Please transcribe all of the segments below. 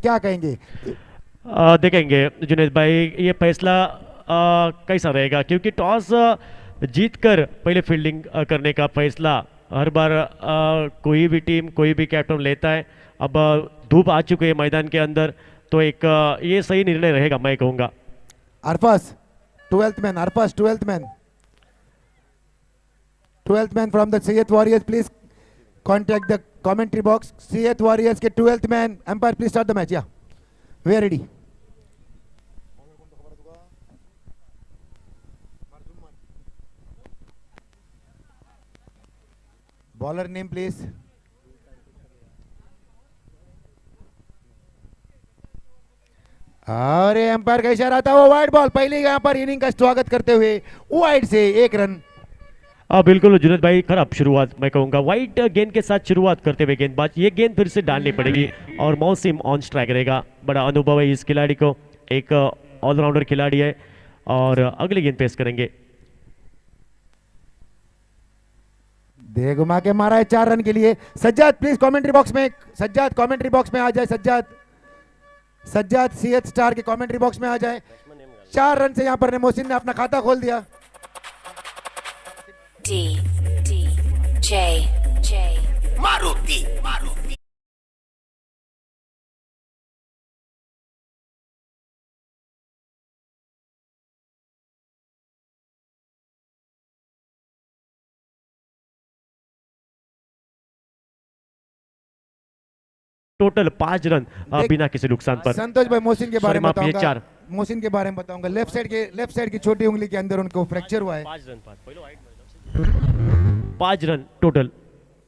क्या कहेंगे? देखेंगे जुनेद भाई, ये फैसला कैसा रहेगा, क्योंकि टॉस जीत कर पहले फील्डिंग करने का फैसला हर बार कोई भी टीम कोई भी कैप्टन लेता है। अब धूप आ चुके हैं मैदान के अंदर, तो एक ये सही निर्णय रहेगा मैं कहूँगा। Arfas, 12th man, Arfas 12th man, 12th man from the Seath warriors, please contact the commentary box. Seath warriors के 12th man, umpire please start the match. Yeah we are ready. Bowler name please. अरे umpire का इशारा था, वो wide ball. पहले यहां पर inning का स्वागत करते हुए वाइड से 1 रन। बिल्कुल जुनेद भाई, खराब शुरुआत मैं कहूँगा। वाइट गेंद के साथ शुरुआत करते हुए गेंदबाज, ये गेंद फिर से डालनी पड़ेगी और मौसिम ऑन स्ट्राइक रहेगा। बड़ा अनुभव है इस खिलाड़ी को, एक ऑलराउंडर खिलाड़ी है, और अगली गेंद पेश करेंगे। दे घुमा के मारा है 4 रन के लिए। सज्जाद प्लीज कमेंट्री बॉक्स में, सज्जाद कमेंट्री बॉक्स में आ जाए। सज्जाद, सज्जाद सीएथ स्टार के कमेंट्री बॉक्स में आ जाए। 4 रन से यहां पर मोहसिन ने अपना खाता खोल दिया। D D J J Maruti Maruti total 5 run देख बिना किसी नुकसान पर। संतोष भाई, मोहसिन के बारे सॉरी में माफ, ये बताऊंगा। 4। मोहसिन के बारे में बताऊंगा, लेफ्ट साइड की छोटी उंगली के अंदर उनको फ्रैक्चर हुआ है। 5 रन टोटल।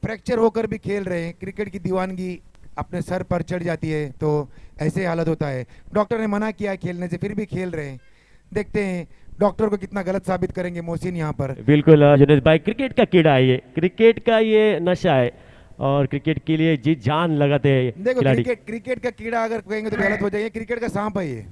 फ्रैक्चर होकर भी खेल रहे हैं। क्रिकेट की दीवानगी अपने सर पर चढ़ जाती है तो ऐसे हालत होता है। डॉक्टर ने मना किया खेलने से, फिर भी खेल रहे हैं। देखते हैं डॉक्टर को कितना गलत साबित करेंगे मोहसिन यहाँ पर। बिल्कुल जुनेद भाई, क्रिकेट का कीड़ा है ये, क्रिकेट का ये नशा है, और क्रिकेट के लिए जी जान लगाते हैं ये देखो खिलाड़ी। क्रिकेट का कीड़ा अगर कहेंगे तो गलत हो जाएगा। क्रिकेट का सांप है ये।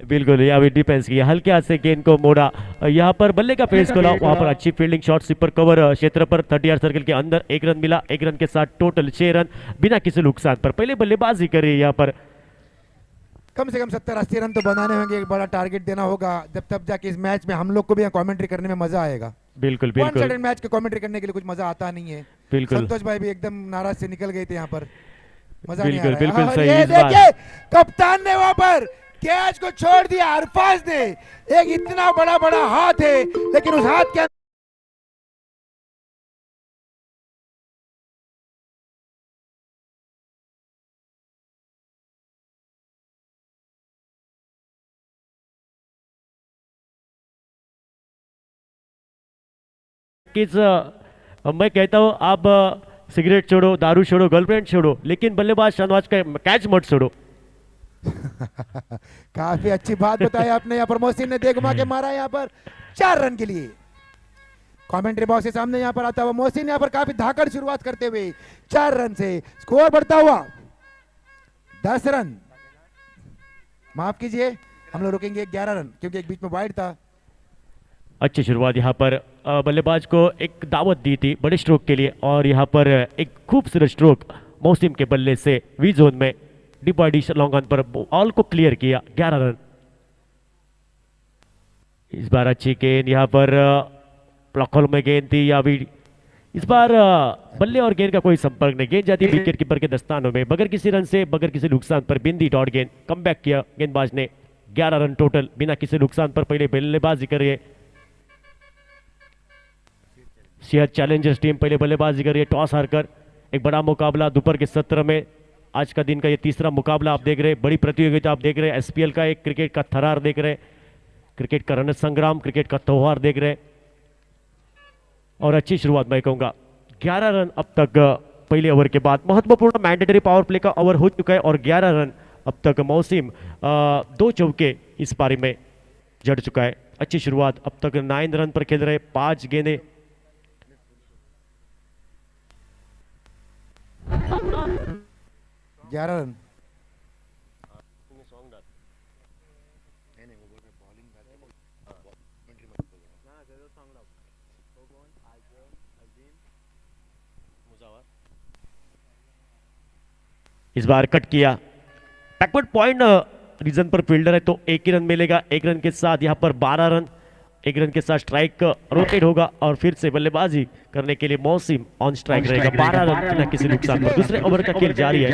बिल्कुल, यहाँ भी डिफेंस किया, हल्के हाथ से गेंद को मोड़ा। यहाँ पर बल्ले का पेस खोला, वहां पर अच्छी फील्डिंग, शॉट स्वीपर कवर क्षेत्र पर 30 सर्कल के अंदर 1 रन मिला। 1 रन के साथ टोटल 6 रन बिना किसी नुकसान पर। पहले बल्लेबाजी करी यहाँ पर। कम से कम 70-80 रन तो बनाने होंगे। एक बड़ा टारगेट देना होगा, जब तब जाके इस मैच में हम लोग को भी कमेंट्री करने में मजा आएगा। बिल्कुल वन बिल्कुल साइडेड मैच के कमेंट्री करने के लिए कुछ मजा आता नहीं है। बिल्कुल संतोष भाई भी एकदम नाराज से निकल गए थे यहाँ पर। मजा नहीं आ बिल्कुल रहा है। बिल्कुल और सही ये इस बार। देखिए कप्तान ने वहां पर कैच को छोड़ दिया। अरफाज ने, एक इतना बड़ा बड़ा हाथ है लेकिन उस हाथ के किस मैं कहता हूँ, आप सिगरेट छोड़ो, दारू छोड़ो, गर्लफ्रेंड छोड़ो, लेकिन बल्लेबाज शहनवाज का कैच मत छोड़ो। काफी अच्छी बात बताई आपने। यहाँ पर मोहसिन ने दे घुमा के मारा यहाँ पर 4 रन के लिए। कमेंट्री बॉक्स के सामने यहाँ पर आता हुआ मोहसिन यहाँ पर काफी धाकड़ शुरुआत करते हुए 4 रन से स्कोर बढ़ता हुआ 10 रन। माफ कीजिए, हम लोग रुकेंगे 11 रन क्योंकि एक बीच में वाइड था। अच्छी शुरुआत यहाँ पर, बल्लेबाज को एक दावत दी थी बड़े स्ट्रोक के लिए, और यहाँ पर एक खूबसूरत स्ट्रोक मौसिम के बल्ले से वी जोन में डीप बॉडी लॉन्ग ऑन पर ऑल को क्लियर किया। 11 रन। इस बार अच्छी गेंद यहाँ पर ब्लॉक होल में गेंद थी, या भी इस बार बल्ले और गेंद का कोई संपर्क नहीं। गेंद जाती विकेट कीपर के दस्तानों में बगैर किसी रन से, बगैर किसी नुकसान पर। बिंदी डॉट गेंद कम बैक किया गेंदबाज ने। 11 रन टोटल बिना किसी नुकसान पर। पहले बल्लेबाजी कर रही है सीएथ चैलेंजर्स टीम, पहले बल्लेबाजी कर रही है टॉस हारकर। एक बड़ा मुकाबला दोपहर के सत्र में, आज का दिन का ये तीसरा मुकाबला आप देख रहे हैं। बड़ी प्रतियोगिता आप देख रहे हैं। एसपीएल का एक क्रिकेट का थरार देख रहे हैं, क्रिकेट का रण संग्राम, क्रिकेट का त्योहार देख रहे हैं। और अच्छी शुरुआत मैं कहूंगा। 11 रन अब तक पहले ओवर के बाद। महत्वपूर्ण मैंडेटरी पावर प्ले का ओवर हो चुका है और 11 रन अब तक मौसिम 2 चौके इस पारी में जड़ चुका है। अच्छी शुरुआत, अब तक 9 रन पर खेल रहे, 5 गेंदें। 11 रन। इस बार कट किया, बैकवर्ड पॉइंट रीजन पर फील्डर है तो 1 ही रन मिलेगा। 1 रन के साथ यहाँ पर 12 रन, 1 रन के साथ स्ट्राइक रोटेट होगा और फिर से बल्लेबाजी करने के लिए मौसिम ऑन स्ट्राइक रहेगा। 12 रन बिना किसी नुकसान पर। दूसरे ओवर का खेल जारी है।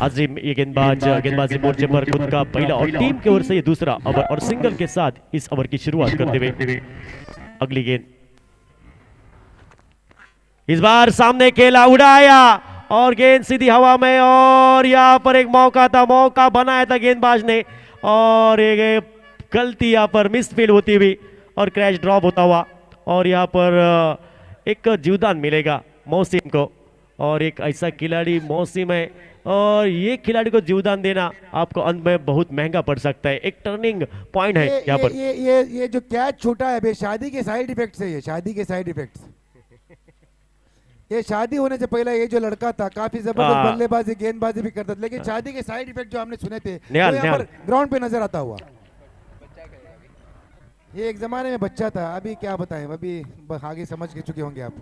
आजिम ये गेंदबाजी मोर्चे पर खुद का पहला और टीम की ओर से ये दूसरा ओवर और सिंगल के साथ इस ओवर की शुरुआत करते हुए अगली गेंद इस बार सामने खेला, उड़ाया और गेंद सीधी हवा में और यहाँ पर एक मौका बनाया था गेंदबाज ने और एक गलती यहाँ पर मिस फील्ड होती हुई और क्रैश ड्रॉप होता हुआ और यहाँ पर एक जीवदान मिलेगा मौसिम को। और एक ऐसा खिलाड़ी मौसिम है और ये खिलाड़ी को जीवदान देना आपको अंत में बहुत महंगा पड़ सकता है। एक टर्निंग पॉइंट है यहाँ पर। ये जो कैच छूटा है बे, शादी के साइड इफेक्ट्स है। ये शादी के साइड इफेक्ट्स। ये शादी होने से पहले ये जो लड़का था काफी जबरदस्त बल्लेबाजी गेंदबाजी भी करता था, लेकिन शादी के साइड इफेक्ट जो हमने सुने थे वो यहाँ पर ग्राउंड पे नजर आता हुआ। ये एक जमाने में बच्चा था, अभी क्या बताएं, अभी आगे समझ के चुके होंगे आप।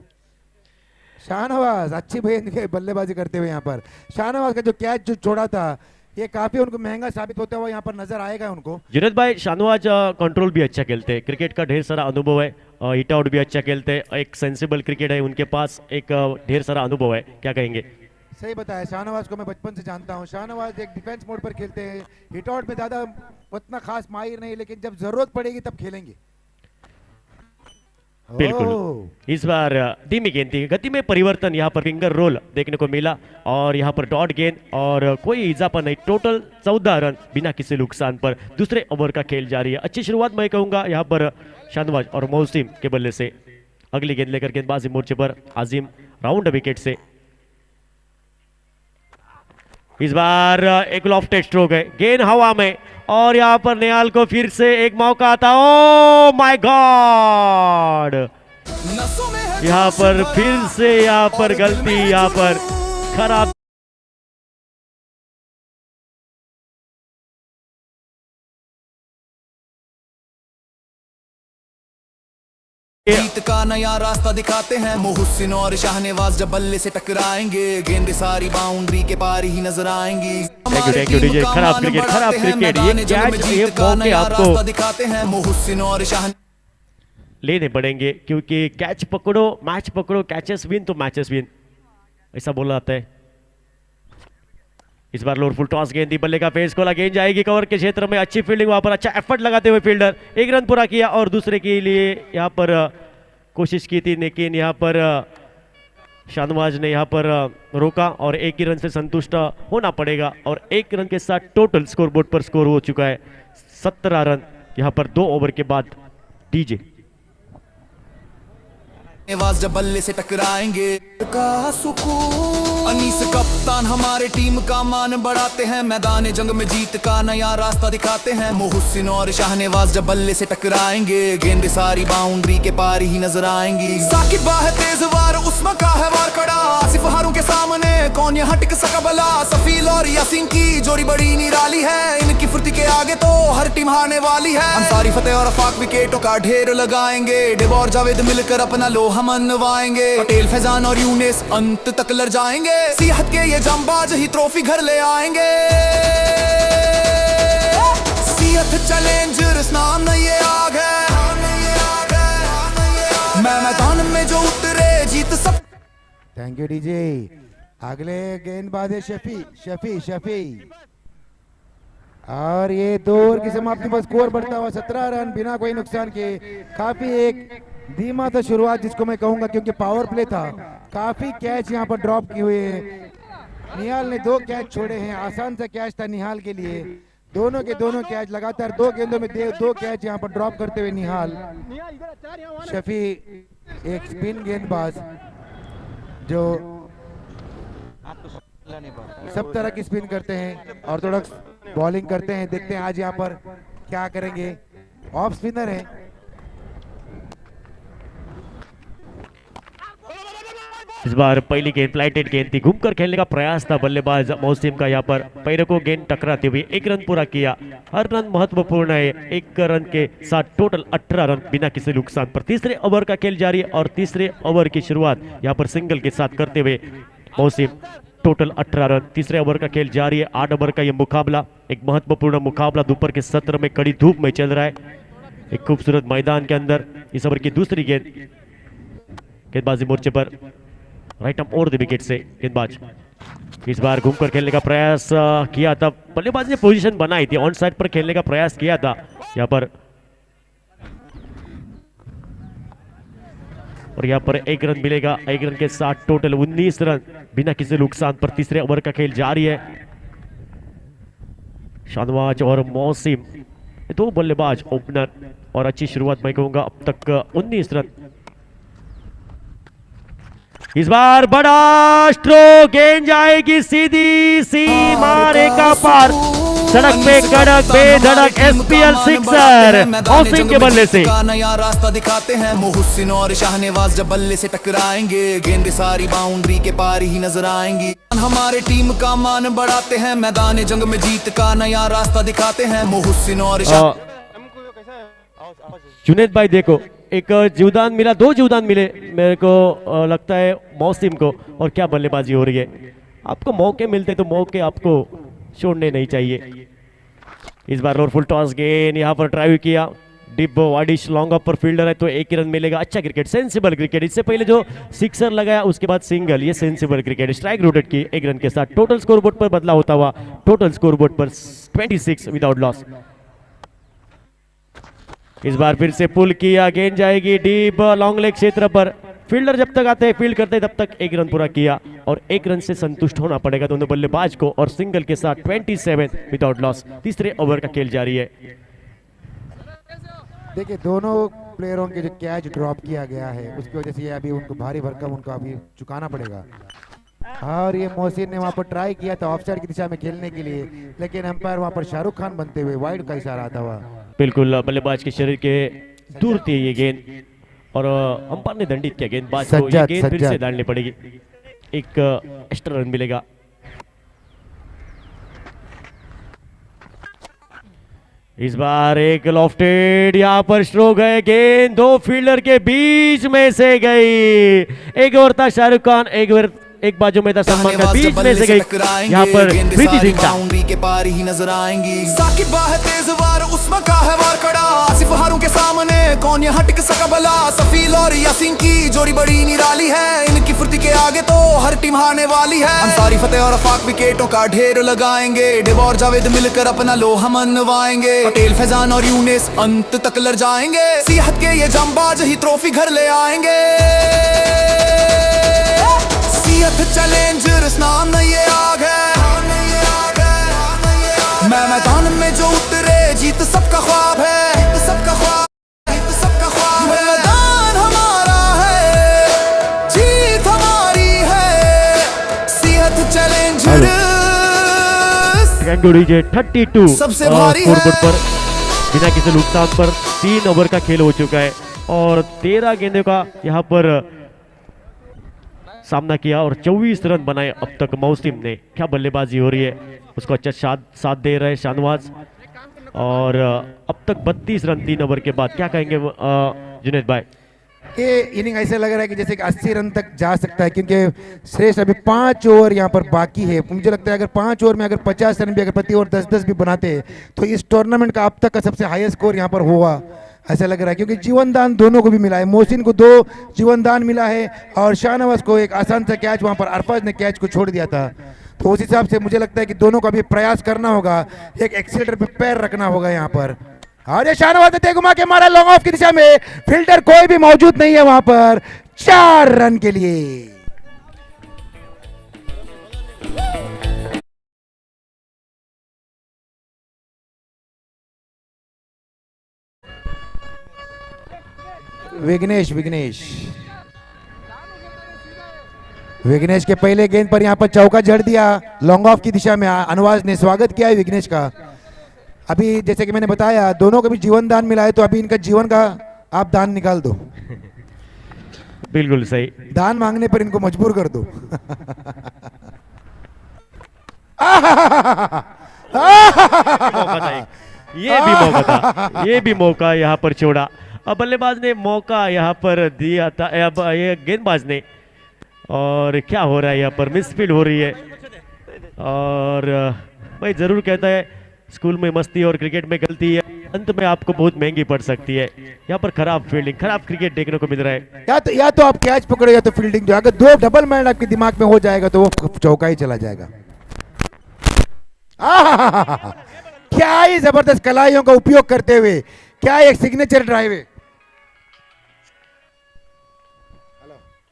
शाहनवाज अच्छी बल्लेबाजी करते हुए यहाँ पर शाहनवाज का जो कैच जो छोड़ा था ये काफी उनको महंगा साबित होता हुआ यहाँ पर नजर आएगा उनको। जुनैद भाई, शाहनवाज कंट्रोल भी अच्छा खेलते हैं, क्रिकेट का ढेर सारा अनुभव है, हिट आउट भी अच्छा खेलते हैं, एक सेंसिबल क्रिकेट है उनके पास, एक ढेर सारा अनुभव है। क्या कहेंगे? सही बताया, शाहनवाज को मैं बचपन से जानता हूँ। शाहनवाज एक डिफेंस मोड पर खेलते हैं, हिट आउट में ज्यादा उतना खास माहिर नहीं, लेकिन जब जरूरत पड़ेगी तब खेलेंगे। बिल्कुल। इस बार धीमी गेंद थी, गति में परिवर्तन, यहाँ पर फिंगर रोल देखने को मिला और यहाँ पर डॉट गेंद और कोई इजाफा नहीं। टोटल 14 रन बिना किसी नुकसान पर। दूसरे ओवर का खेल जारी है। अच्छी शुरुआत मैं कहूंगा यहाँ पर शाहनवाज और मौसिम के बल्ले से। अगली गेंद लेकर गेंदबाजी मोर्चे पर आजिम राउंड विकेट से। इस बार एक लॉफ्टेड स्ट्रोक है, गेंद हवा में और यहाँ पर निहाल को फिर से एक मौका आता। ओ माय गॉड, यहाँ पर फिर से यहाँ पर गलती, यहाँ पर खराब। जीत का नया रास्ता दिखाते हैं मोहसिन और शाहनवाज, जब बल्ले से टकराएंगे गेंद सारी बाउंड्री के पार ही नजर आएंगी। Thank you DJ. खराब क्रिकेट, खराब क्रिकेट। ये कैच, ये मौके आपको दिखाते हैं मोहसिन और शाहन लेने पड़ेंगे क्योंकि कैच पकड़ो मैच पकड़ो, कैचेस विन तो मैचेस विन, ऐसा बोला जाता है। इस बार लोअर फुल टॉस गेंद दी, बल्ले का फेस खोला, गेंद जाएगी कवर के क्षेत्र में। अच्छी फील्डिंग, वहां पर अच्छा एफर्ट लगाते हुए फील्डर 1 रन पूरा किया और दूसरे के लिए यहाँ पर कोशिश की थी, लेकिन यहाँ पर शाहनवाज ने यहाँ पर रोका और 1 ही रन से संतुष्ट होना पड़ेगा। और 1 रन के साथ टोटल स्कोरबोर्ड पर स्कोर हो चुका है 17 रन यहाँ पर 2 ओवर के बाद। डीजे जब बल्ले से टकराएंगे का सुकून, अनीस कप्तान हमारे टीम का मान बढ़ाते हैं, मैदान जंग में जीत का नया रास्ता दिखाते हैं। मोहसिन और शाहनवाज जब बल्ले से टकराएंगे गेंद सारी बाउंड्री के पार ही नजर आएंगी। साकिब है तेज वार, उस्मा का है वार खड़ा, आसिफ हारों के सामने कौन यहाँ टिक सका भला। सफील और यासीन की जोड़ी बड़ी निराली है, इनकी फुर्ती के आगे तो हर टीम हारने वाली है। अंसारी फतेह और अफाक विकेटों का ढेर लगाएंगे, डेब और जावेद मिलकर अपना लोहा मनवाएंगे। पटेल, फैजान और यूनिस अंत तक लड़ जाएंगे, सियाहत के ये जांबाज ही ट्रॉफी घर ले आएंगे। सियाहत चैलेंजर्स नाम नहीं ये आग है, मैं मैदान में जो उतरे जीत सब। Thank you DJ. अगले गेंदबाज है शफी और ये 2 ओवर की समाप्ति पर स्कोर बढ़ता हुआ 17 रन बिना कोई नुकसान के। काफी एक धीमा था शुरुआत जिसको मैं कहूंगा, क्योंकि पावर प्ले था। काफी कैच यहाँ पर ड्रॉप किए हुए हैं। निहाल ने 2 कैच छोड़े हैं, आसान सा कैच था निहाल के लिए। दोनों के दोनों कैच लगातार 2 गेंदों में 2 कैच यहाँ पर ड्रॉप करते हुए निहाल। शफी एक स्पिन गेंदबाज जो सब तरह की स्पिन करते हैं, ऑर्थोडॉक्स बॉलिंग करते हैं। देखते हैं आज यहाँ पर क्या करेंगे। ऑफ स्पिनर है। इस बार पहली गेंद फ्लाइटेड गेंद थी, घूमकर खेलने का प्रयास था बल्लेबाज मौसिम का। यहाँ पर पैरों को गेंद टकराते हुए 1 रन पूरा किया। हर रन महत्वपूर्ण है। 1 रन के साथ टोटल 18 रन बिना किसी नुकसान पर। तीसरे ओवर का खेल जारी है और तीसरे ओवर की शुरुआत यहाँ पर सिंगल के साथ करते हुए मौसिम। Total 18 run. तीसरे ओवर का खेल जारी है। 8 ओवर का यह मुकाबला, एक महत्वपूर्ण मुकाबला दोपहर के सत्र में कड़ी धूप में चल रहा है, एक खूबसूरत मैदान के अंदर। इस ओवर की दूसरी गेंद गेंदबाजी मोर्चे पर right arm over the wicket से गेंदबाज इस बार घूमकर खेलने का प्रयास किया था। बल्लेबाज ने पोजीशन बनाई थी, ऑन साइड पर खेलने का प्रयास किया था यहाँ पर, और यहाँ पर 1 रन मिलेगा। 1 रन के साथ टोटल 19 रन बिना किसी नुकसान पर। तीसरे ओवर का खेल जारी है। शाहनवाज और मौसिम 2 बल्लेबाज ओपनर, और अच्छी शुरुआत मैं कहूंगा। अब तक 19 रन। इस बार बड़ा स्ट्रोक, गेंद जाएगी सीधी सीमा रेखा पार। सड़क पे कड़क बेधड़क एसपीएल सिक्सर मौसिम के बल्ले से। नया रास्ता दिखाते हैं मोहसिन और शाहनवाज, जब बल्ले से टकराएंगे गेंदे सारी बाउंड्री के पार ही नजर आएंगी। हमारे टीम का मान बढ़ाते हैं, मैदान जंग में जीत का नया रास्ता दिखाते हैं मोहसिन और जुनैद भाई देखो, एक जीवदान मिला, 2 जीवदान मिले मेरे को लगता है मौसिम को, और क्या बल्लेबाजी हो रही है। आपको मौके मिलते तो मौके आपको छोड़ने नहीं चाहिए। इस बार लोअर फुल टॉस गेंद यहाँ पर ड्राइव किया, डिप वाइडिश लॉन्ग ऑफ पर फील्डर है तो 1 रन मिलेगा। अच्छा क्रिकेट, सेंसिबल क्रिकेट। इससे पहले जो सिक्सर लगाया उसके बाद सिंगल, ये सेंसिबल क्रिकेट। स्ट्राइक रोटेट की 1 रन के साथ। टोटल स्कोर बोर्ड पर बदला होता हुआ, टोटल स्कोर बोर्ड पर 26 विदाउट लॉस। इस बार फिर से पुल किया, गेंद जाएगी डीप लॉन्ग लेग क्षेत्र पर। फील्डर जब तक आते हैं फील्ड करते हैं तब तक 1 रन पूरा किया, और 1 रन से संतुष्ट होना पड़ेगा दोनों बल्लेबाज को, और सिंगल के साथ 27 विदाउट लॉस। तीसरे ओवर का खेल जारी है। देखिए दोनों प्लेयरों के जो कैच ड्रॉप किया गया है उसकी वजह से ये अभी उनको भारी भरकम उनको अभी चुकाना पड़ेगा। और ये मोहसिन ने वहां पर ट्राई किया था ऑफसाइड की दिशा में खेलने के लिए, लेकिन अंपायर वहां पर शाहरुख खान बनते हुए वाइड का इशारा आता हुआ। बिल्कुल बल्लेबाज के शरीर के दूर थी ये गेंद, और अंपायर ने दंडित किया गेंदबाज को। ये गेंद फिर से डालनी पड़ेगी, एक एक्स्ट्रा रन मिलेगा। इस बार एक लॉफ्टेड यहाँ पर स्ट्रोक है, गेंद 2 फील्डर के बीच में से गई। एक ओर था शाहरुख खान, एक बाजू में था सलमान खान, बीच में से गई यहाँ पर प्रीति जिंटा। बाउंड्री के पार ही नजर आएंगी। साकिब बाह तेज वार, उस्मा का है वार कड़ा। आसिफ हारू के सामने कौन यहाँ टिक सका भला। सफील और यासीन की जोड़ी बड़ी निराली है, इनकी फुर्ती के आगे तो हर टीम हारने वाली है। अंसारी फतेह और अफाक विकेटों का ढेर लगाएंगे। डेव और जावेद मिलकर अपना लोहा मनवाएंगे। पटेल फैजान और यूनिस अंत तक लड़ जाएंगे। सियाहत के ये जांबाज ही ट्रॉफी घर ले आएंगे। चैलेंजर्स नाम ये आग है, मैं मैदान में जो उतरे जीत सबका ख्वाब है, सबका ख्वाब, सबका ख्वाब। मैदान हमारा है, जीत हमारी है। सियाहत चैलेंजर्स 32 सबसे भारी है। पर बिना किसी नुकसान पर 3 ओवर का खेल हो चुका है, और 13 गेंदों का यहाँ पर सामना किया, और 24 रन बनाए अब तक मौसिम ने। क्या बल्लेबाजी हो रही है, उसको अच्छा साथ दे रहे शाहनवाज, और अब तक 32 रन 3 ओवर के बाद। क्या कहेंगे जुनैद भाई? ये इनिंग ऐसे लग रहा है कि जैसे कि 80 रन तक जा सकता है, क्योंकि श्रेष्ठ अभी 5 ओवर यहाँ पर बाकी है। मुझे लगता है अगर 5 ओवर में अगर 50 रन भी अगर प्रति ओवर 10-10 भी बनाते तो इस टूर्नामेंट का अब तक का सबसे हाईएस्ट स्कोर यहाँ पर होगा ऐसा लग रहा है, क्योंकि जीवन दान दोनों को भी मिला है। मोहसिन को 2 जीवन दान मिला है, और शाहनवाज को एक आसान सा कैच वहाँ पर अरफाज ने कैच को छोड़ दिया था। तो उस हिसाब से मुझे लगता है कि दोनों का भी प्रयास करना होगा, एक एक्सीलेटर पे पैर रखना होगा यहाँ पर। और ये शाहनवाज ने तेज घुमा के मारा लॉन्ग ऑफ की दिशा में, फील्डर कोई भी मौजूद नहीं है वहां पर। 4 रन के लिए विघ्नेश के पहले गेंद पर यहां पर चौका जड़ दिया लॉन्ग ऑफ की दिशा में। अनवाज ने स्वागत किया है विघ्नेश का। अभी जैसे कि मैंने बताया दोनों को भी जीवन दान मिला है, तो अभी इनका जीवन का आप दान निकाल दो। बिल्कुल सही। दान मांगने पर इनको मजबूर कर दो। मौका था ये भी मौका था, ये भी मौका यहाँ पर छोड़ा। अब बल्लेबाज ने मौका यहाँ पर दिया था, अब ये गेंदबाज ने, और क्या हो रहा है यहाँ पर, मिसफील्ड हो रही है। और भाई जरूर कहता है स्कूल में मस्ती और क्रिकेट में गलती है अंत में आपको बहुत महंगी पड़ सकती है। यहाँ पर खराब फील्डिंग, खराब क्रिकेट देखने को मिल रहा है। या तो आप कैच पकड़ो या तो फील्डिंग जो, अगर दो डबल माइंड आपके दिमाग में हो जाएगा तो वो चौका ही चला जाएगा। क्या ही जबरदस्त कलाइयों का उपयोग करते हुए, क्या एक सिग्नेचर ड्राइव है।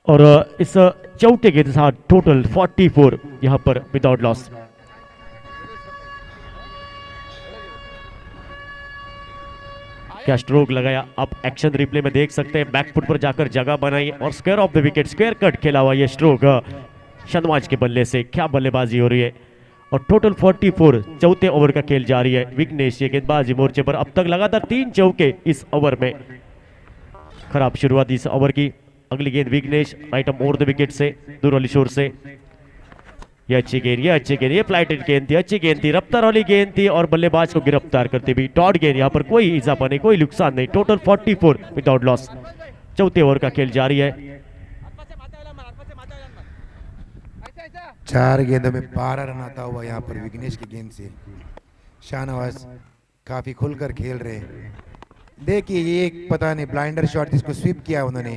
और इस चौथे के साथ टोटल 44 यहाँ पर विदाउट लॉस। क्या स्ट्रोक लगाया, आप एक्शन रिप्ले में देख सकते हैं। बैकफुट पर जाकर जगह बनाई और square of the wicket, square cut खेला हुआ ये स्ट्रोक शाहनवाज के बल्ले से। क्या बल्लेबाजी हो रही है। और टोटल 44 चौथे ओवर का खेल जारी है। विघ्नेश ये गेंदबाजी मोर्चे पर अब तक लगातार 3 चौके इस ओवर में। खराब शुरुआत इस ओवर की। अगली गेंद Vignesh right off over the wicket से, दूर वाली शोर से। ये अच्छी गेंद, ये अच्छी गेंद, ये फ्लाइटेड गेंद थी, अच्छी गेंद थी, रफ्तार वाली गेंद थी और बल्लेबाज को गिरफ्तार करती हुई डॉट गेंद। यहाँ पर कोई इजाफा नहीं, कोई नुकसान नहीं। Total 44 without loss. चौथे ओवर का खेल जारी है। 4 गेंदों में 12 रन आता हुआ यहाँ पर विघ्नेश की गेंद से। शाहनवाज काफी खुलकर खेल रहे हैं। देखिए ये एक पता नहीं ब्लाइंडर शॉट जिसको स्वीप किया उन्होंने,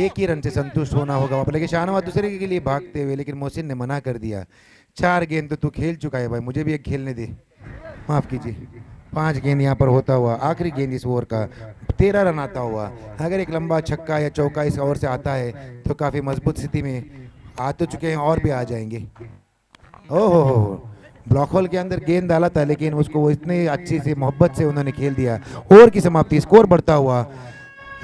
एक ही रन से संतुष्ट होना होगा वहाँ पर, लेकिन शाहनवाज दूसरे के लिए भागते हुए, लेकिन मोहसिन ने मना कर दिया। 4 गेंद तो तू खेल चुका है भाई, मुझे भी एक खेलने दे, माफ कीजिए। 5 गेंद यहाँ पर होता हुआ आखिरी गेंद इस ओवर का, 13 रन आता हुआ। अगर एक लंबा छक्का या चौका इस ओवर से आता है तो काफी मजबूत स्थिति में आ तो चुके हैं और भी आ जाएंगे। ओहो हो, ब्लॉक होल के अंदर गेंद डाला था लेकिन उसको वो इतने अच्छी से मोहब्बत से उन्होंने खेल दिया। ओवर की समाप्ति, स्कोर बढ़ता हुआ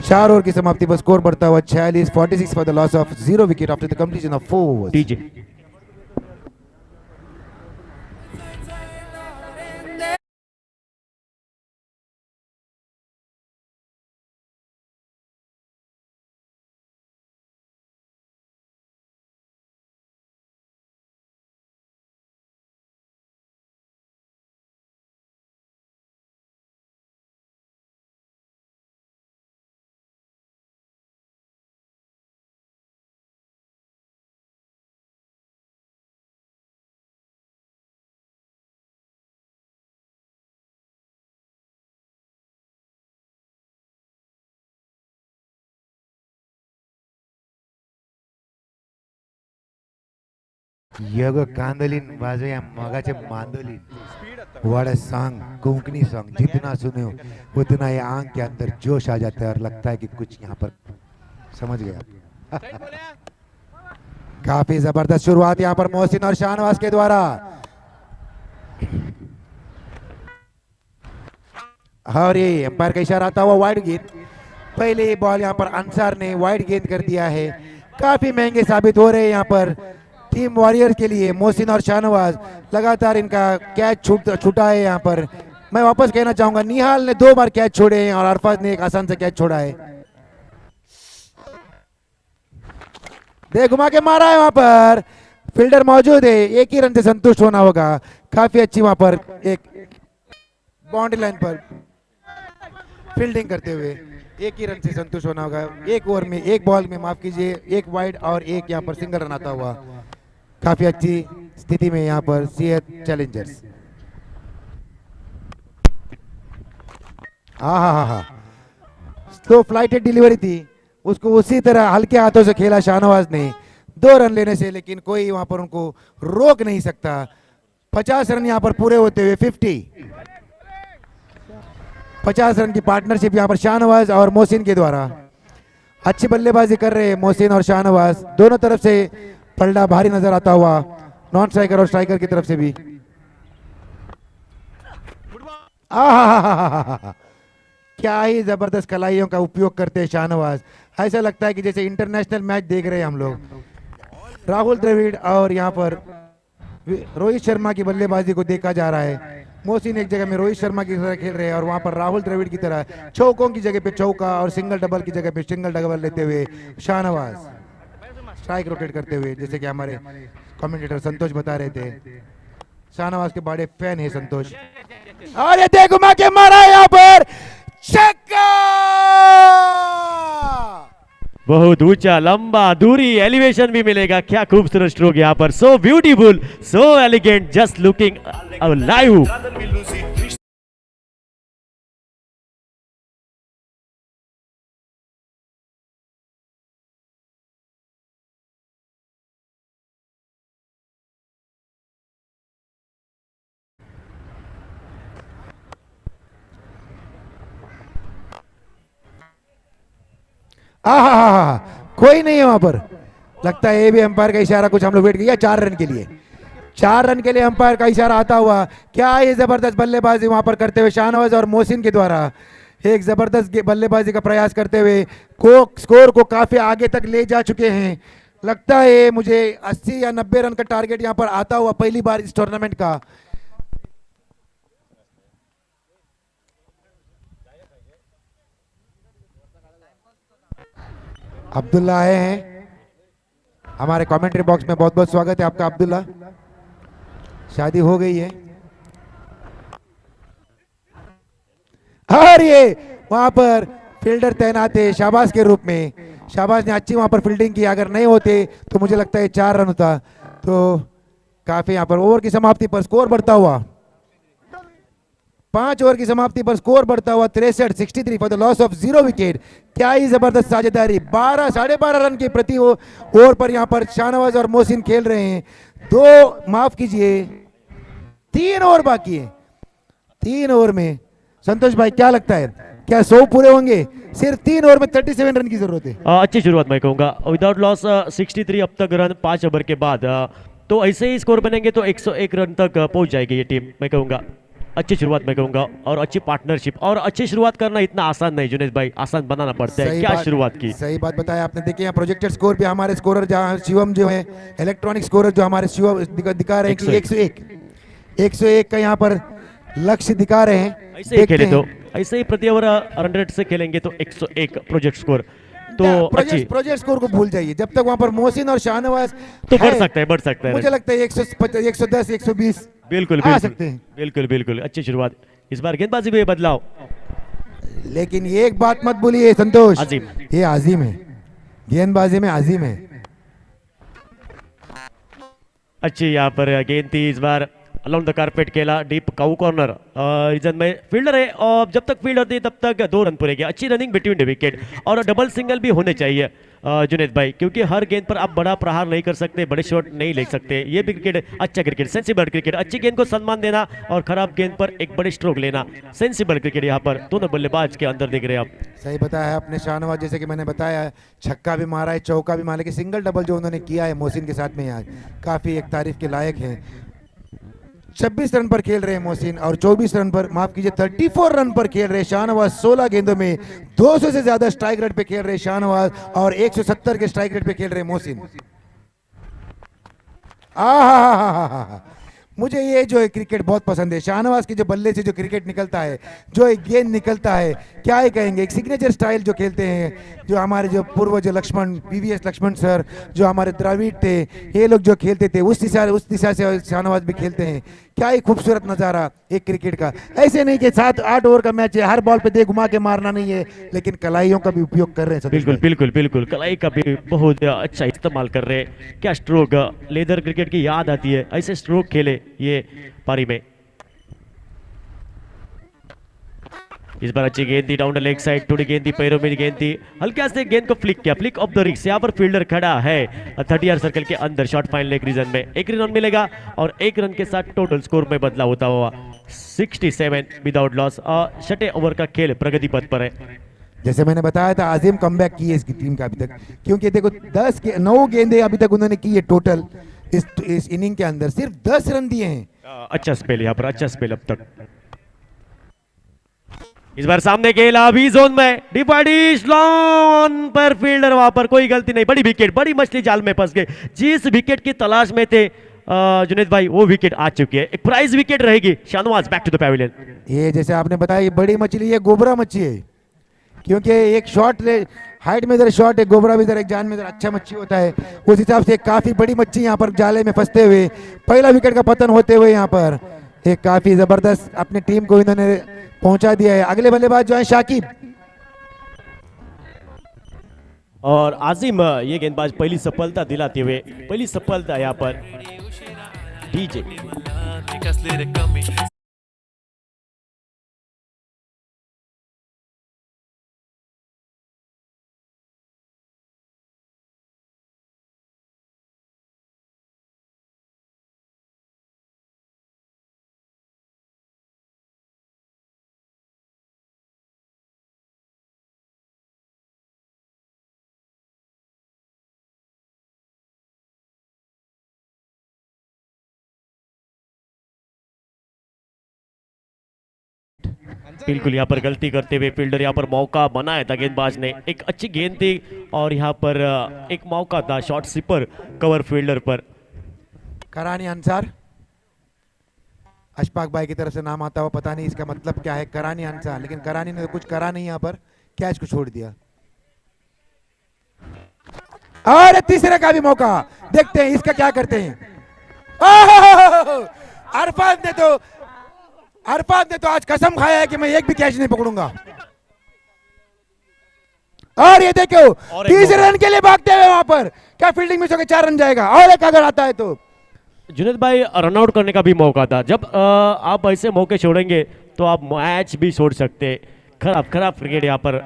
4 ओवर की समाप्ति पर स्कोर बढ़ता हुआ 46 for the loss of 0 wicket after the completion of 4 overs. DJ यग कांदलीन वाजया मगाचे मांदोलीन। What a song, Konkani song. जितना सुने उतना ये आंख के अंदर जोश आ जाता है और लगता है कि कुछ यहाँ पर समझ गया। काफी जबरदस्त शुरुआत यहाँ पर मोहसिन और शाहनवाज के द्वारा। और ये अंपायर का इशारा आता हुआ वाइड गेंद। पहले बॉल यहाँ पर अंसार ने वाइड गेंद कर दिया है। काफी महंगे साबित हो रहे हैं यहाँ पर टीम वॉरियर्स के लिए। मोहसिन और शाहनवाज लगातार इनका कैच छूटा है यहाँ पर। मैं वापस कहना चाहूंगा निहाल ने 2 बार कैच छोड़े हैं और अरफाज ने एक आसान से कैच छोड़ा है। दे घुमा के मारा है वहां पर, फील्डर मौजूद है, एक ही रन से संतुष्ट होना होगा। काफी अच्छी वहां पर एक बाउंड्री लाइन पर फील्डिंग करते हुए एक ही रन से संतुष्ट होना होगा। एक ओवर में, एक बॉल में माफ कीजिए, एक वाइड और एक यहाँ पर सिंगल रन आता हुआ। काफी अच्छी स्थिति में यहाँ पर सीएत चैलेंजर्स। हा स्लो फ्लाइटेड डिलीवरी थी, उसको उसी तरह हल्के हाथों से खेला शाहनवाज ने 2 रन लेने से, लेकिन कोई वहां पर उनको रोक नहीं सकता। 50 रन यहां पर पूरे होते हुए 50 रन की पार्टनरशिप यहां पर शाहनवाज और मोहसिन के द्वारा। अच्छी बल्लेबाजी कर रहे हैं मोहसिन और शाहनवाज, दोनों तरफ से पलड़ा भारी नजर आता हुआ, नॉन स्ट्राइकर और स्ट्राइकर की तरफ से भी। क्या ही जबरदस्त कलाइयों का उपयोग करते हैं शाहनवाज। ऐसा लगता है कि जैसे इंटरनेशनल मैच देख रहे हैं हम लोग। राहुल द्रविड़ और यहाँ पर रोहित शर्मा की बल्लेबाजी को देखा जा रहा है। मोहसिन एक जगह में रोहित शर्मा की तरह खेल रहे हैं और वहां पर राहुल द्रविड़ की तरह चौकों की जगह पे चौका और सिंगल डबल की जगह पे सिंगल डबल लेते हुए शाहनवाज स्ट्राइक रोटेट करते हुए, जैसे कि हमारे कमेंटेटर संतोष बता रहे थे, शाहनवाज के बड़े फैन है संतोष। और ये दे घुमा के मारा है यहाँ पर छक्का। बहुत ऊंचा लंबा दूरी एलिवेशन भी मिलेगा। क्या खूबसूरत स्ट्रोक यहाँ पर, so beautiful, so elegant, just looking live. आहा, कोई नहीं है वहां पर। लगता है ये भी अंपायर का इशारा कुछ हम लोग वेट किया 4 रन के लिए। 4 रन के लिए अंपायर का इशारा आता हुआ। क्या ये जबरदस्त बल्लेबाजी वहां पर करते हुए शाहनवाज और मोहसिन के द्वारा एक जबरदस्त बल्लेबाजी का प्रयास करते हुए स्कोर को काफी आगे तक ले जा चुके हैं। लगता है मुझे 80 या 90 रन का टारगेट यहां पर आता हुआ पहली बार इस टूर्नामेंट का। अब्दुल्ला आए हैं हमारे कमेंट्री बॉक्स में, बहुत बहुत स्वागत है आपका अब्दुल्ला। शादी हो गई है और ये वहां पर फील्डर तैनात है शाबाश के रूप में। शाबाश ने अच्छी वहां पर फील्डिंग की, अगर नहीं होते तो मुझे लगता है 4 रन होता। तो काफी यहां पर ओवर की समाप्ति पर स्कोर बढ़ता हुआ, 5 ओवर की समाप्ति पर स्कोर बढ़ता हुआ 63 for the loss of 0 wicket. क्या ही जबरदस्त साझेदारी, 12.5 रन के प्रति ओवर पर यहां पर शाहनवाज और मोहसिन खेल रहे हैं। 3 ओवर बाकी है। 3 ओवर में संतोष भाई क्या लगता है, क्या 100 पूरे होंगे? सिर्फ 3 ओवर में 37 रन की जरूरत है। अच्छी शुरुआत मैं कहूंगा, विदाउट लॉस 63 अब तक रन 5 ओवर के बाद। तो ऐसे ही स्कोर बनेंगे तो 101 रन तक पहुंच जाएगी ये टीम, मैं कहूंगा। अच्छी शुरुआत मैं कहूंगा और अच्छी पार्टनरशिप, और अच्छी शुरुआत करना इतना आसान नहीं जुनेद भाई, आसान बनाना पड़ता है। क्या शुरुआत की, सही बात बताया आपने। देखिए यहाँ प्रोजेक्टेड स्कोर भी हमारे स्कोरर जहाँ शिवम जो है, इलेक्ट्रॉनिक स्कोरर जो हमारे शिवम दिखा रहे हैं कि 101 का यहाँ पर लक्ष्य दिखा रहे हैं। ऐसे ही खेले तो, ऐसे ही प्रति ओवर 100 से खेलेंगे तो 101 प्रोजेक्ट स्कोर। तो प्रोजेक्ट स्कोर को भूल जाइए, जब तक वहां पर मोहसिन और शाहनवाज तो बढ़ सकता है। मुझे लगता है 110 120 बिल्कुल आ सकते हैं। बिल्कुल अच्छी शुरुआत। इस बार गेंदबाजी में बदलाव, लेकिन ये एक बात मत भूलिए संतोष, आजिम, ये आजिम है, गेंदबाजी में आजिम है। अच्छी यहाँ पर गेंद थी इस बार, अलाउंड द कारपेट खेला, डीप काउ कॉर्नर रीजन में फील्डर है और जब तक फील्ड होती है तब तक 2 रन पूरे किया। अच्छी रनिंग बिटवीन द विकेट और डबल सिंगल भी होने चाहिए जुनेद भाई, क्योंकि हर गेंद पर आप बड़ा प्रहार नहीं कर सकते, बड़े शॉट नहीं ले सकते। ये भी क्रिकेट, अच्छा क्रिकेट, सेंसिबल क्रिकेट, अच्छी गेंद को सम्मान देना और खराब गेंद पर एक बड़े स्ट्रोक लेना, सेंसिबल क्रिकेट यहाँ पर दोनों बल्लेबाज के अंदर दिख रहे हैं आप। सही बताया आपने। शाहनवाज जैसे कि मैंने बताया, छक्का भी मारा है, चौका भी मारा, लेकिन सिंगल डबल जो उन्होंने किया है मोहसिन के साथ में यहाँ काफी एक तारीफ के लायक है। 26 रन पर खेल रहे हैं मोहसिन और 24 रन पर, माफ कीजिए 34 रन पर खेल रहे हैं शाहनवाज। 16 गेंदों में 200 से ज्यादा स्ट्राइक रेट पे खेल रहे हैं शाहनवाज और 170 के स्ट्राइक रेट पे खेल रहे हैं मोहसिन। मुझे ये जो है क्रिकेट बहुत पसंद है। शाहनवाज के जो बल्ले से जो क्रिकेट निकलता है, जो एक गेंद निकलता है, क्या ही कहेंगे, एक सिग्नेचर स्टाइल जो खेलते हैं, जो हमारे जो पूर्व जो लक्ष्मण वीवीएस लक्ष्मण सर, जो हमारे द्रविड़ थे, ये लोग जो खेलते थे उस दिशा से शाहनवाज भी खेलते हैं। क्या ही खूबसूरत नज़ारा एक क्रिकेट का। ऐसे नहीं कि 7-8 ओवर का मैच है, हर बॉल पे दे घुमा के मारना नहीं है, लेकिन कलाइयों का भी उपयोग कर रहे हैं। बिल्कुल कलाई का भी बहुत अच्छा इस्तेमाल कर रहे हैं। क्या स्ट्रोक, लेदर क्रिकेट की याद आती है, ऐसे स्ट्रोक खेले ये पारी में। इस बार अच्छी गेंद थी डाउन द लेग साइड, थोड़ी गेंद थी पैरों में, गेंद थी हल्का से गेंद को फ्लिक किया, फ्लिक ऑफ द रिक्स। यहाँ पर फील्डर खड़ा है 30 यार्ड सर्कल के अंदर, शॉर्ट फाइनल एक रीजन में 1 रन मिलेगा और 1 रन के साथ टोटल स्कोर में बदलाव होता हुआ 67 विदाउट लॉस। छठे ओवर का खेल प्रगति पथ पर है। जैसे मैंने बताया था, आजिम कमबैक की है इसकी टीम का अभी तक, क्योंकि देखो 9 गेंदें अभी तक उन्होंने की है टोटल इस इनिंग के अंदर, सिर्फ 10 रन दिए हैं। अच्छा स्पेल यहाँ पर, अच्छा स्पेल अब तक। इस बार सामने खेला अभी जोन में, डिपाइडिश लॉन पर फील्डर, वहां पर कोई गलती नहीं, बड़ी विकेट, बड़ी मछली जाल में फंस गए। जिस विकेट की तलाश में थे जुनेद भाई वो विकेट आ चुकी है, एक प्राइज विकेट रहेगी। Shahnawaz back to the pavilion. ये जैसे आपने बताया ये बड़ी मछली है, गोबरा मच्छी है, क्योंकि एक शॉट हाइट में इधर शॉट है, गोबरा भी इधर, एक जान में इधर अच्छा मच्छी होता है, उस हिसाब से काफी बड़ी मच्छी यहाँ पर जाले में फंसते हुए पहला विकेट का पतन होते हुए यहाँ पर एक काफी जबरदस्त अपनी टीम को इन्होंने पहुंचा दिया है। अगले बल्लेबाज जो है शाकिब, और आजिम ये गेंदबाज पहली सफलता दिलाते हुए, पहली सफलता यहाँ पर डीजे। बिल्कुल यहाँ पर गलती करते हुए फील्डर यहाँ पर मौका बनाया था गेंदबाज ने, एक अच्छी गेंद थी और यहाँ पर एक मौका था शॉर्ट स्वीपर कवर फील्डर पर। करानी अंसार, अशफाक भाई की तरफ से नाम आता हुआ, पता नहीं इसका मतलब क्या है करानी अंसार, लेकिन करानी ने तो कुछ करा नहीं यहाँ पर, कैच को छोड़ दिया। और तीसरे का भी मौका, देखते हैं इसका क्या करते हैं। अरफात ने तो आज कसम खाया है कि मैं एक भी कैच नहीं पकड़ूंगा। और ये देखो तीसरे रन के लिए भागते हुए वहां पर, क्या फील्डिंग मिस होकर 4 रन जाएगा, और एक अगर आता है तो। जुनेद भाई रनआउट करने का भी मौका था, जब आप ऐसे मौके छोड़ेंगे तो आप मैच भी छोड़ सकते। खराब क्रिकेट यहाँ पर,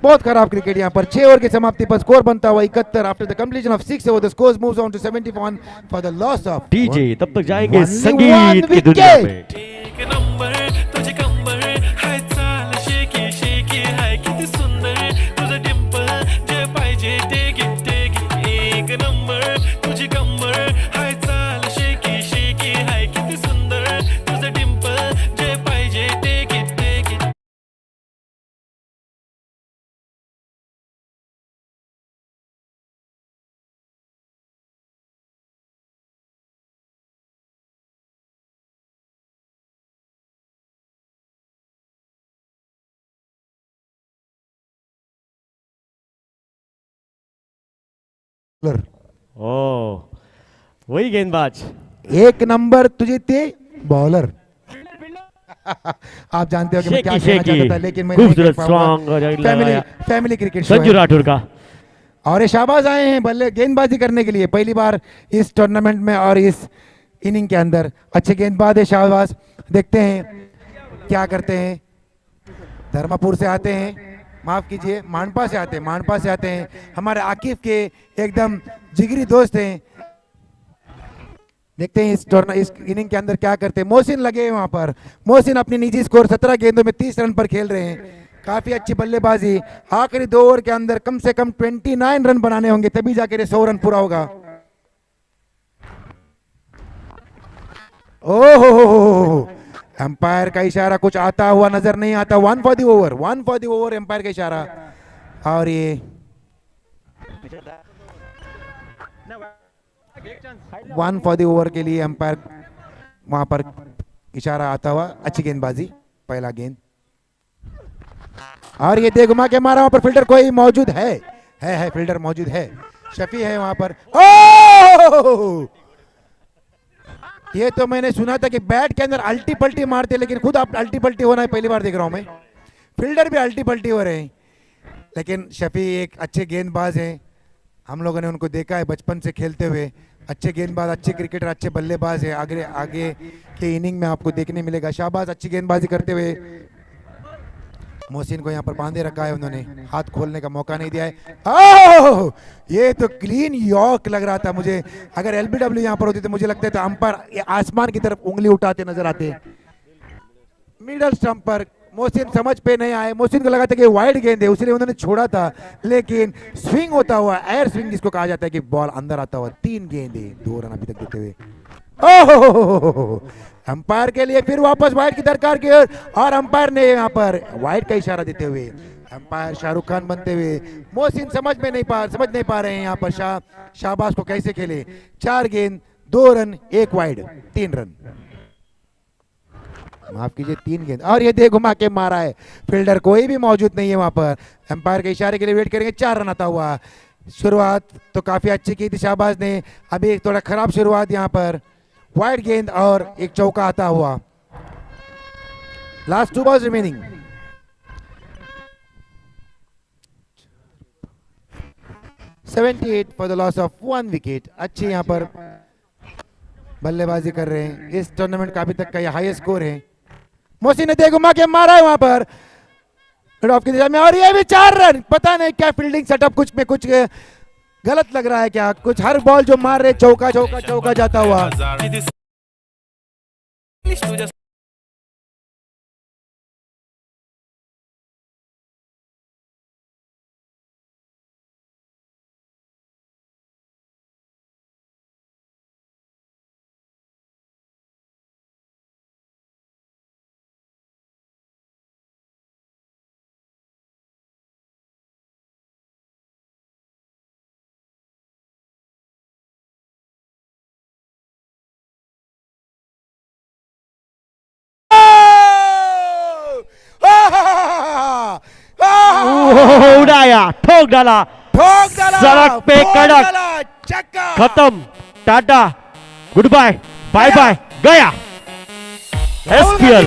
बहुत खराब क्रिकेट यहाँ पर। 6 ओवर की समाप्ति पर स्कोर बनता हुआ 71। After the completion of 6 over the score moves on to 71 for the loss of DJ. तब तक जाएंगे Only संगीत one की दुनिया wicket. में। एक नंबर तुझे कंबर हाय चाल शेकी शेकी हाय किती सुंदर तुझं डिंपल जे पाहिजे टेक इट एक नंबर तुझी कंबर हाय चाल शेकी शेकी हाय किती सुंदर तुझं डिंपल जे पाहिजे टेक इट ओ वही गेंदबाज, एक नंबर तुझे थे बॉलर। आप जानते हो कि मैं क्या कहना चाहता था, लेकिन मैं खूबसूरत song family cricket Sanju Rathore का। और ये शाहबाज आए हैं बल्ले गेंदबाजी करने के लिए पहली बार इस टूर्नामेंट में और इस इनिंग के अंदर। अच्छे गेंदबाज है शाहबाज, देखते हैं क्या करते हैं। धर्मपुर से आते हैं, माफ कीजिए मानपा से आते हैं, हमारे आकिफ के एकदम जिगरी दोस्त हैं। देखते हैं इस इनिंग के अंदर क्या करते हैं। मोहसिन लगे हैं वहां पर, मोहसिन अपनी निजी स्कोर 17 गेंदों में 30 रन पर खेल रहे हैं। काफी अच्छी बल्लेबाजी, आखिरी 2 ओवर के अंदर कम से कम 29 रन बनाने होंगे तभी जाकर 100 रन पूरा होगा। ओहो, एम्पायर का इशारा कुछ आता हुआ नजर नहीं आता। 1 फॉर द ओवर एम्पायर का इशारा। और ये 1 फॉर द ओवर के लिए एम्पायर वहां पर इशारा आता हुआ। अच्छी गेंदबाजी, पहला गेंद। और ये दे घुमा के मारा, वहां पर फील्डर कोई मौजूद है फील्डर मौजूद है, शफी है वहां पर। ओह, ये तो मैंने सुना था कि बैट के अंदर अल्टी पल्टी मारते, लेकिन खुद आप अल्टी पल्टी होना है पहली बार देख रहा हूं मैं। फील्डर भी अल्टी पल्टी हो रहे हैं, लेकिन शफी एक अच्छे गेंदबाज हैं, हम लोगों ने उनको देखा है बचपन से खेलते हुए। अच्छे गेंदबाज, अच्छे क्रिकेटर, अच्छे बल्लेबाज है। आगे के इनिंग में आपको देखने मिलेगा। शाहबाज अच्छी गेंदबाजी करते हुए, मोहसिन को यहाँ पर बांधे रखा है उन्होंने, हाथ खोलने का मौका नहीं दिया है। ओह, ये तो क्लीन यॉर्क लग रहा था मुझे। अगर एलबीडब्ल्यू यहाँ पर होती तो मुझे लगता है तो अंपायर आसमान की तरफ उंगली उठाते नजर आते। मिडल स्टंप पर मोहसिन समझ पे नहीं आए, मोहसिन को लगा था कि वाइड गेंद है इसलिए उन्होंने छोड़ा था, लेकिन स्विंग होता हुआ, एयर स्विंग जिसको कहा जाता है कि बॉल अंदर आता हुआ, 3 गेंद है, 2 रन अभी तक देते हुए। ओह, अंपायर के लिए फिर वापस वाइड की दरकार की और अंपायर ने यहाँ पर वाइड का इशारा देते हुए अंपायर शाहरुख खान बनते हुए। मोहसिन समझ नहीं पा रहे हैं यहाँ पर शाहबाज को कैसे खेले। 4 गेंद 2 रन 1 वाइड 3 रन, माफ कीजिए 3 गेंद। और ये दे घुमा के मारा है, फील्डर कोई भी मौजूद नहीं है वहां पर, एम्पायर के इशारे के लिए वेट करेंगे। 4 रन आता हुआ। शुरुआत तो काफी अच्छी की थी शाहबाज ने, अभी एक थोड़ा खराब शुरुआत यहाँ पर, वाइड गेंद और एक चौका आता हुआ। Last 2 balls remaining. (78 for the loss of 1 wicket. अच्छी यहाँ पर बल्लेबाजी कर रहे हैं, इस टूर्नामेंट का अभी तक का ये हाईएस्ट स्कोर है। मोहसिन ने दे घुमा के मारा है वहां पर मिड ऑफ की दिशा में, और ये भी 4 रन। पता नहीं क्या फील्डिंग सेटअप कुछ में कुछ गलत लग रहा है क्या, कुछ हर बॉल जो मार रहे चौका चौका चौका जाता हुआ। उड़ाया, ठोक डाला, ठोक डाला, सड़क पे बोल कड़क, डाला, छक्का। खत्म, tata, good bye, bye bye, गया एसपीएल।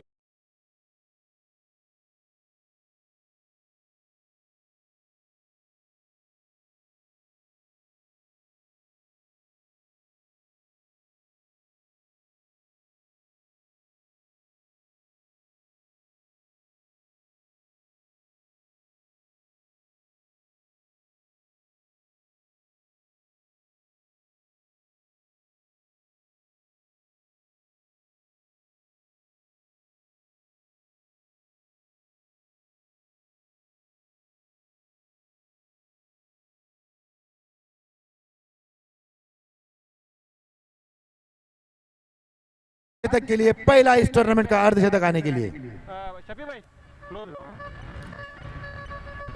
तक के लिए पहला इस टूर्नामेंट का अर्धशतक आने के लिए।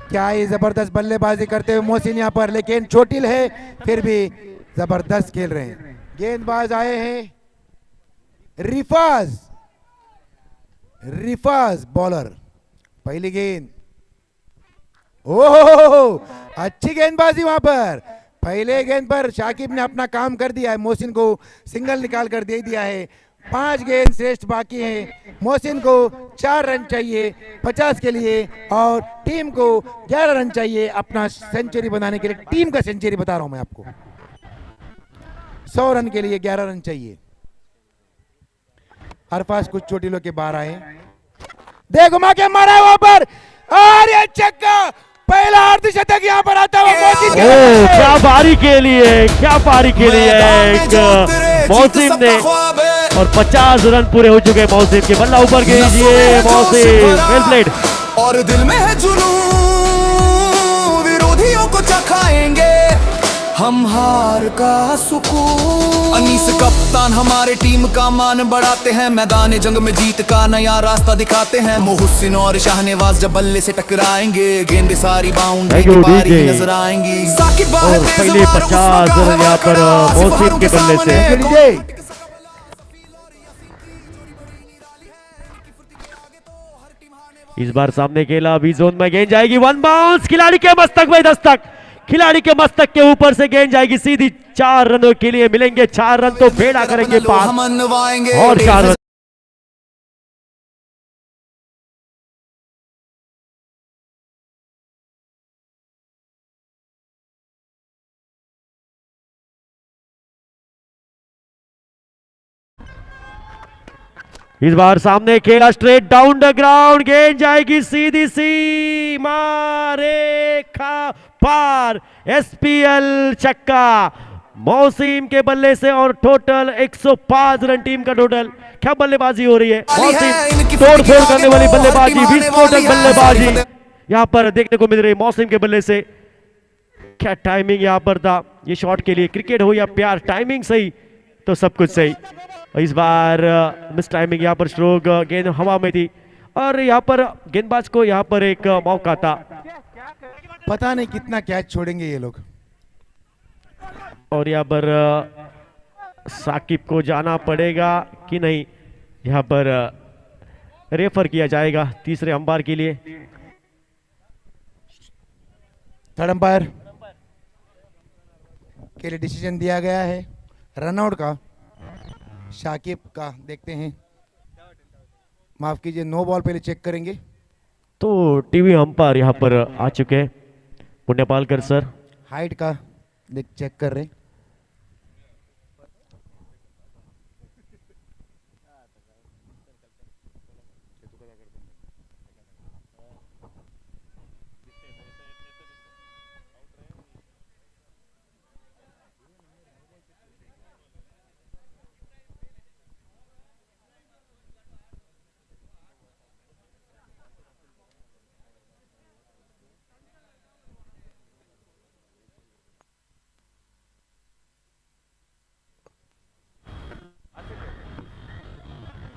क्या ही जबरदस्त बल्लेबाजी करते हुए मोहसिन यहाँ पर, लेकिन चोटिल है फिर भी जबरदस्त खेल रहे हैं। गेंदबाज आए हैं रिफाज, रिफाज बॉलर। पहली गेंद, ओह अच्छी गेंदबाजी वहां पर। पहले गेंद पर शाकिब ने अपना काम कर दिया है, मोहसिन को सिंगल निकाल कर दे दिया है। 5 गेंद श्रेष्ठ बाकी हैं। मोहसिन को 4 रन चाहिए 50 के लिए, और टीम को 11 रन चाहिए अपना सेंचुरी बनाने के लिए। टीम का सेंचुरी बता रहा हूं मैं आपको, 100 रन के लिए 11 रन चाहिए। अरफाज कुछ चोटिलों के बाहर आए, दे घुमा के मारा है वहां पर, और ये छक्का, पहला अर्धशतक यहाँ पर आता हुआ मोहसिन के। क्या पारी के लिए, क्या पारी के लिए मोहसिन ने, और 50 रन पूरे हो चुके हैं मोहसिन के। बल्ला ऊपर कीजिए मोहसिन, वेल प्लेड। और दिल में है जुनून, विरोधियों को चखाएंगे हम हार का सुकून। अनीस कप्तान हमारे टीम का मान बढ़ाते हैं, मैदान जंग में जीत का नया रास्ता दिखाते हैं। मोहसिन और शाहनवाज जब बल्ले से टकराएंगे, गेंद सारी बाउंड्री की बारी नजर आएंगी। साकिब और पहले 50 रन यहाँ पर मोहसिन के बल्ले से। इस बार सामने खेला, अभी जोन में गेंद जाएगी, 1 बाउंस, खिलाड़ी के मस्तक में दस्तक, खिलाड़ी के मस्तक के ऊपर से गेंद जाएगी सीधी। 4 रनों के लिए मिलेंगे 4 रन, तो बेड़ा करेंगे पास, और 4 रन। इस बार सामने खेला, स्ट्रेट डाउन द ग्राउंड, गेंद जाएगी सीधी सीमा रेखा पार, एसपीएल छक्का मोहसिन के बल्ले से, और टोटल 105 रन टीम का टोटल। क्या बल्लेबाजी हो रही है मोहसिन, तोड़ फोड़ करने वाली बल्लेबाजी, विस्फोटक बल्लेबाजी यहाँ पर देखने को मिल रही है मोहसिन के बल्ले से। क्या टाइमिंग यहाँ पर था, ये शॉट के लिए क्रिकेट हो या प्यार, टाइमिंग सही तो सब कुछ सही। इस बार मिस टाइमिंग यहाँ पर, स्ट्रोक गेंद हवा में थी, और यहाँ पर गेंदबाज को यहाँ पर एक मौका था। पता नहीं कितना कैच छोड़ेंगे ये लोग। और यहाँ पर साकिब को जाना पड़ेगा कि नहीं, यहाँ पर रेफर किया जाएगा तीसरे अंपायर के लिए। थर्ड अंपायर के लिए डिसीजन दिया गया है रनआउट का, शाकिब का। देखते हैं, माफ कीजिए, नो बॉल पहले चेक करेंगे। तो टीवी अंपायर यहाँ पर आ चुके हैं, पुण्यपालकर सर। हाइट का देख चेक कर रहे हैं।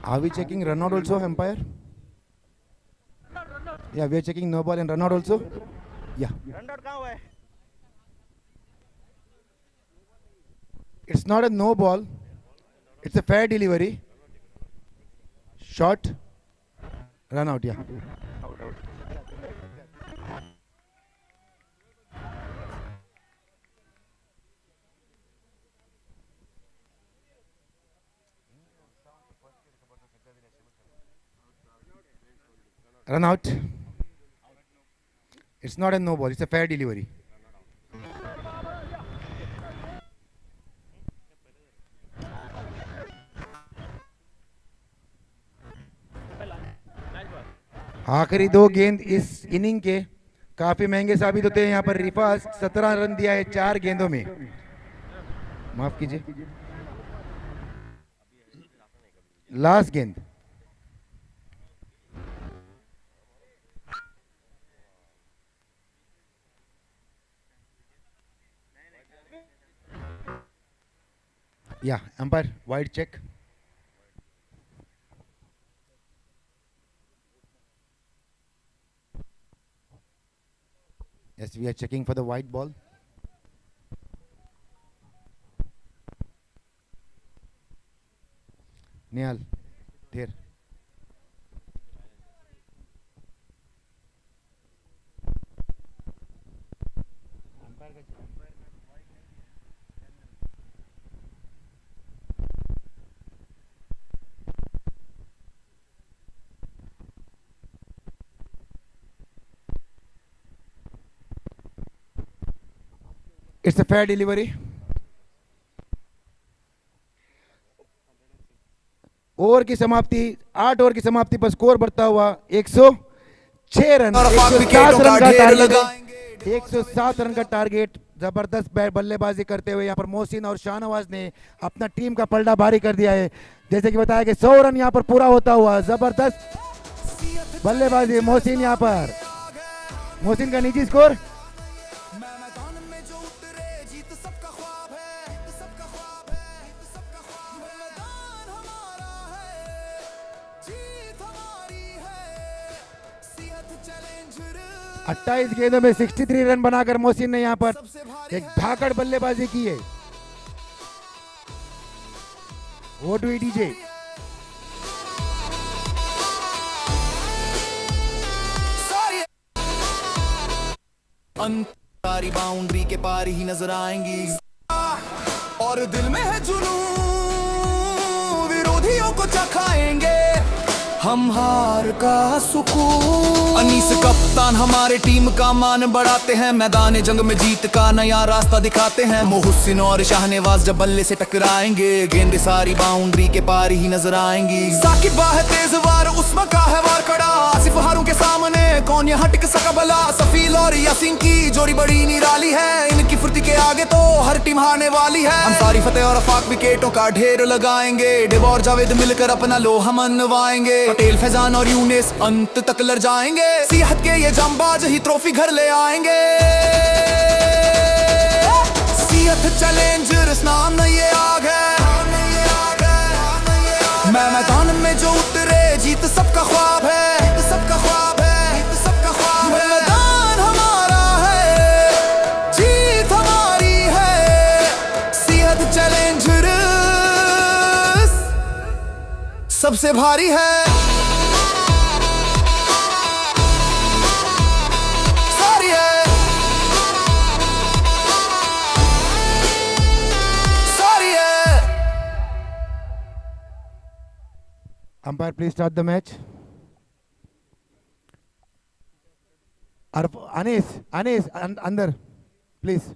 Are we checking run out also, umpire? Yeah, we are checking no ball and run out also. Yeah. It's not a no ball. It's a fair delivery. Short. Run out, yeah. Run out. It's not a no ball. It's a fair delivery. आखिरी दो गेंद इस inning के काफी महंगे साबित होते हैं। यहाँ पर रिफाज 17 रन दिया है 4 गेंदों में। माफ कीजिए, लास्ट गेंद। Yeah, umpire, wide check. Yes, we are checking for the white ball. Nehal, there. It's a fair delivery. Over की समाप्ति, 8 ओवर की समाप्ति पर स्कोर बढ़ता हुआ 106 रन, 107 रन का टारगेट, 107 रन का टारगेट। जबरदस्त बल्लेबाजी करते हुए यहाँ पर मोहसिन और शाहनवाज ने अपना टीम का पलड़ा भारी कर दिया है। जैसे कि बताया कि 100 रन यहाँ पर पूरा होता हुआ, जबरदस्त बल्लेबाजी मोहसिन। यहाँ पर मोहसिन का निजी स्कोर 28 गेंदों में 63 रन बनाकर मोहसिन ने यहाँ पर एक धाकड़ बल्लेबाजी की है। What do we DJ? सारी बाउंड्री के पार ही नजर आएंगी और दिल में है जुनून, विरोधियों को चखाएंगे हम हार का सुकून। अनीस कप्तान हमारे टीम का मान बढ़ाते हैं, मैदान जंग में जीत का नया रास्ता दिखाते हैं। मोहसिन और शाहनवाज जब बल्ले से टकराएंगे, गेंदे सारी बाउंड्री के पार ही नजर आएंगी। साकिब है तेज वार, उस्मा का है वार खड़ा, आसिफ हारून के सामने कौन यहाँ टिक सका भला। सफील और यासीन की जोड़ी बड़ी निराली है, इनकी फुर्ती के आगे तो हर टीम हारने वाली है। अंसारी फतेह और अफाक विकेटों का ढेर लगाएंगे, डेव और जावेद मिलकर अपना लोहा मनवाएंगे। पटेल फैजान और यूनिस अंत तक लड़ जाएंगे, सियाहत के ये जांबाज ही ट्रॉफी घर ले आएंगे। सियाहत चैलेंजर्स नाम न ये आग है, मैं मैदान में जो उतरे जीत सबका ख्वाब है, सबका ख्वाब है, सबका ख्वाब है। मैदान हमारा है, जीत हमारी है, सियाहत चैलेंजर सबसे भारी है। सारी है, सारी है। Umpire please start the match. Anees Anees अंदर प्लीज।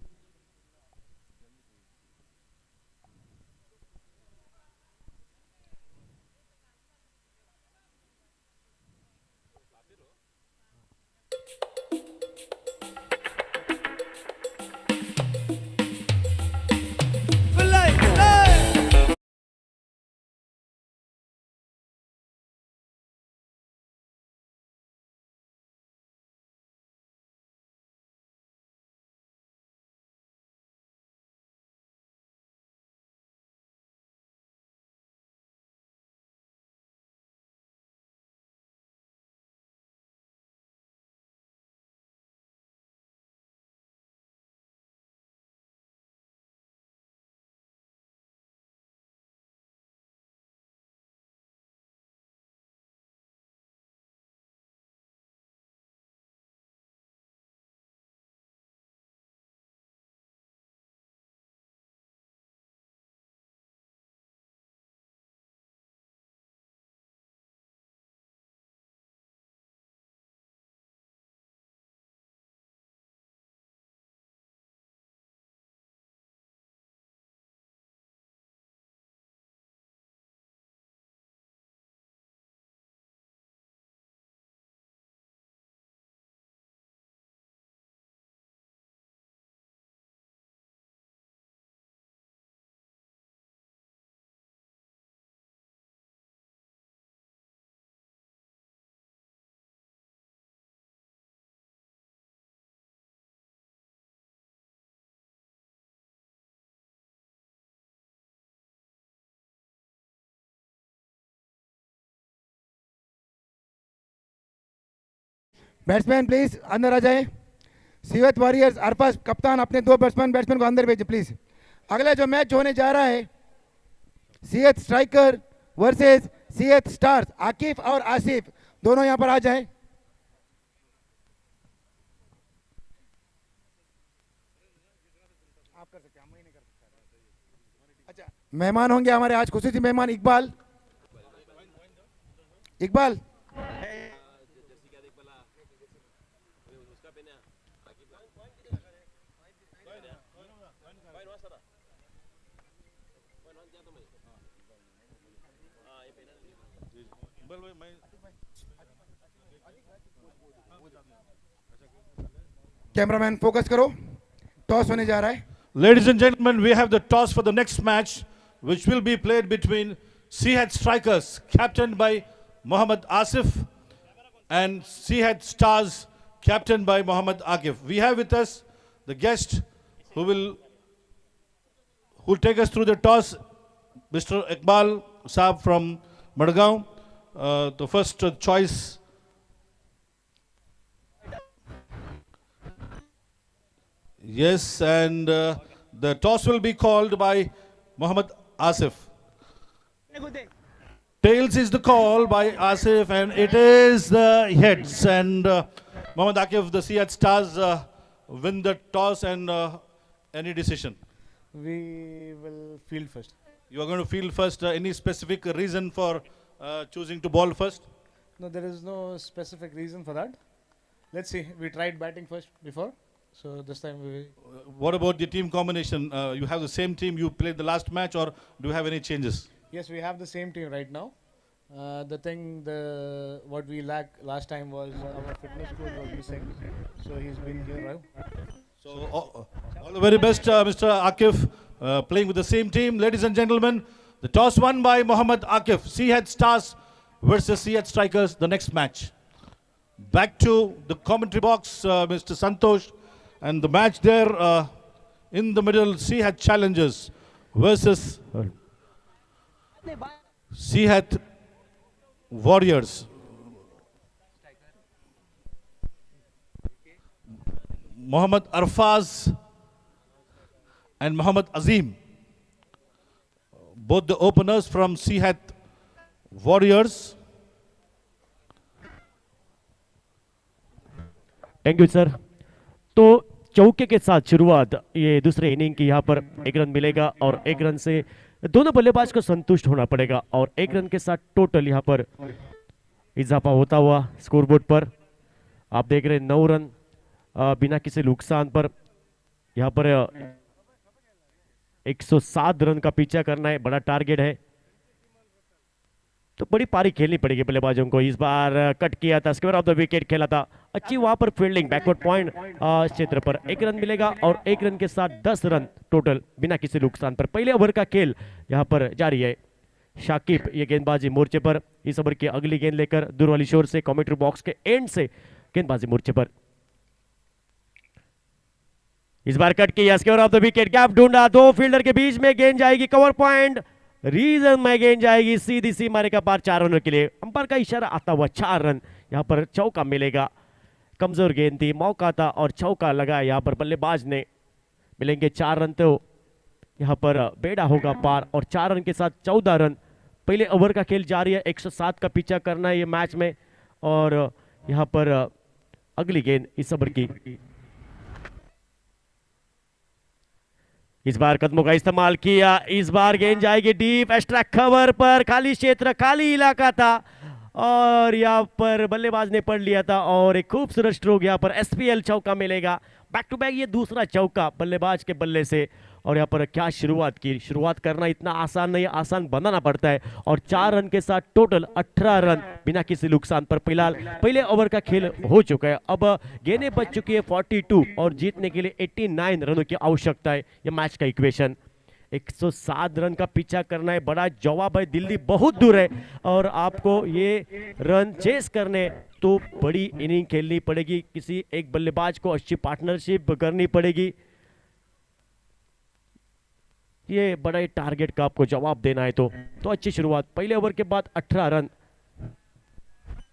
बैट्समैन प्लीज अंदर आ जाए। सीवत वॉरियर्स अरफाज कप्तान अपने 2 बैट्समैन को अंदर भेजे प्लीज। अगला जो मैच होने जा रहा है सीएत स्ट्राइकर वर्सेस सीएत स्टार्स, आकिफ और आसिफ दोनों यहां पर आ जाएं। आप कर सकते हैं, हम नहीं कर सकते। अच्छा, मेहमान होंगे हमारे आज खुसूसी मेहमान इकबाल। इकबाल कैमरामैन फोकस करो, टॉस होने जा रहा है। Ladies and gentlemen, we have the toss for the next match, which will be played between Seahead Strikers, captained by Mohammad Asif, and Seahead Stars, captained by Mohammad Akif. We have with us the guest who will take us through the toss, Mr. Iqbal Saab from Madgaon. The first choice. Yes, and the toss will be called by Mohammad Asif. Tails is the call by Asif, and it is the heads. And Mohammad Akif, the Seahead Stars, win the toss and any decision. We will field first. You are going to field first. Any specific reason for choosing to ball first? No, there is no specific reason for that. Let's see. We tried batting first before, so this time we. What about the team combination? You have the same team you played the last match, or do you have any changes? Yes, we have the same team right now. What we lacked last time was our fitness coach was missing, so he's been here now. So all the very best, Mr. Akif, playing with the same team. Ladies and gentlemen, the toss won by Mohammad Akif. Seahead Stars versus Seahead Strikers, the next match. Back to the commentary box, Mr. Santosh, and the match there in the middle, Seahead Challengers versus Seahead Warriors. Mohammad Arfaz and Mohammad Azim, both the openers from Seahead Warriors. Thank you sir. तो चौके के साथ शुरुआत ये दूसरे inning की, यहाँ पर एक रन मिलेगा और एक रन से दोनों बल्लेबाज को संतुष्ट होना पड़ेगा और एक रन के साथ टोटल यहाँ पर इजाफा होता हुआ स्कोरबोर्ड पर आप देख रहे हैं 9 रन बिना किसी नुकसान पर। यहाँ पर 107 रन का पीछा करना है, बड़ा टारगेट है, तो बड़ी पारी खेलनी पड़ेगी बल्लेबाजों को। इस बार कट किया था, स्क्वायर ऑफ द विकेट खेला था, अच्छी वहां पर फील्डिंग, बैकवर्ड पॉइंट क्षेत्र पर एक रन मिलेगा और एक रन के साथ 10 रन टोटल बिना किसी नुकसान पर। पहले ओवर का खेल यहाँ पर जारी है। शाकिब ये गेंदबाजी मोर्चे पर, इस ओवर की अगली गेंद लेकर दूर वाली शोर से कमेंट्री बॉक्स के एंड से गेंदबाजी मोर्चे पर। इस बार कट किया, square of the wicket, gap ढूंढा, दो फील्डर के बीच में गेंद जाएगी, कवर पॉइंट रीजन में गेंद जाएगी सीधी सी मारे का पार 4 रनों के लिए। अंपायर का इशारा आता हुआ 4 रन, यहां पर चौका मिलेगा। कमजोर गेंद थी, मौका था और चौका लगा यहां पर बल्लेबाज ने। मिलेंगे 4 रन तो यहां पर बेड़ा होगा पार और 4 रन के साथ 14 रन। पहले ओवर का खेल जारी है, 107 का पीछा करना है ये मैच में और यहां पर अगली गेंद इस ओवर की। इस बार कदमों का इस्तेमाल किया, इस बार गेंद जाएगी डीप, एक्स्ट्रा कवर पर, खाली क्षेत्र, खाली इलाका था और यहाँ पर बल्लेबाज ने पढ़ लिया था और एक खूबसूरत स्ट्रोक यहाँ पर एसपीएल चौका मिलेगा। बैक टू बैक ये दूसरा चौका बल्लेबाज के बल्ले से और यहाँ पर क्या शुरुआत की। शुरुआत करना इतना आसान नहीं, आसान बनाना पड़ता है और 4 रन के साथ टोटल 18 रन बिना किसी नुकसान पर। फिलहाल पहले ओवर का खेल हो चुका है, अब गेंदें बच चुकी है 42 और जीतने के लिए 89 रनों की आवश्यकता है। ये मैच का इक्वेशन 107 रन का पीछा करना है, बड़ा जवाब है, दिल्ली बहुत दूर है और आपको ये रन चेस करने तो बड़ी इनिंग खेलनी पड़ेगी, किसी एक बल्लेबाज को अच्छी पार्टनरशिप करनी पड़ेगी। ये बड़ा टारगेट का आपको जवाब देना है तो अच्छी शुरुआत पहले ओवर के बाद 18 रन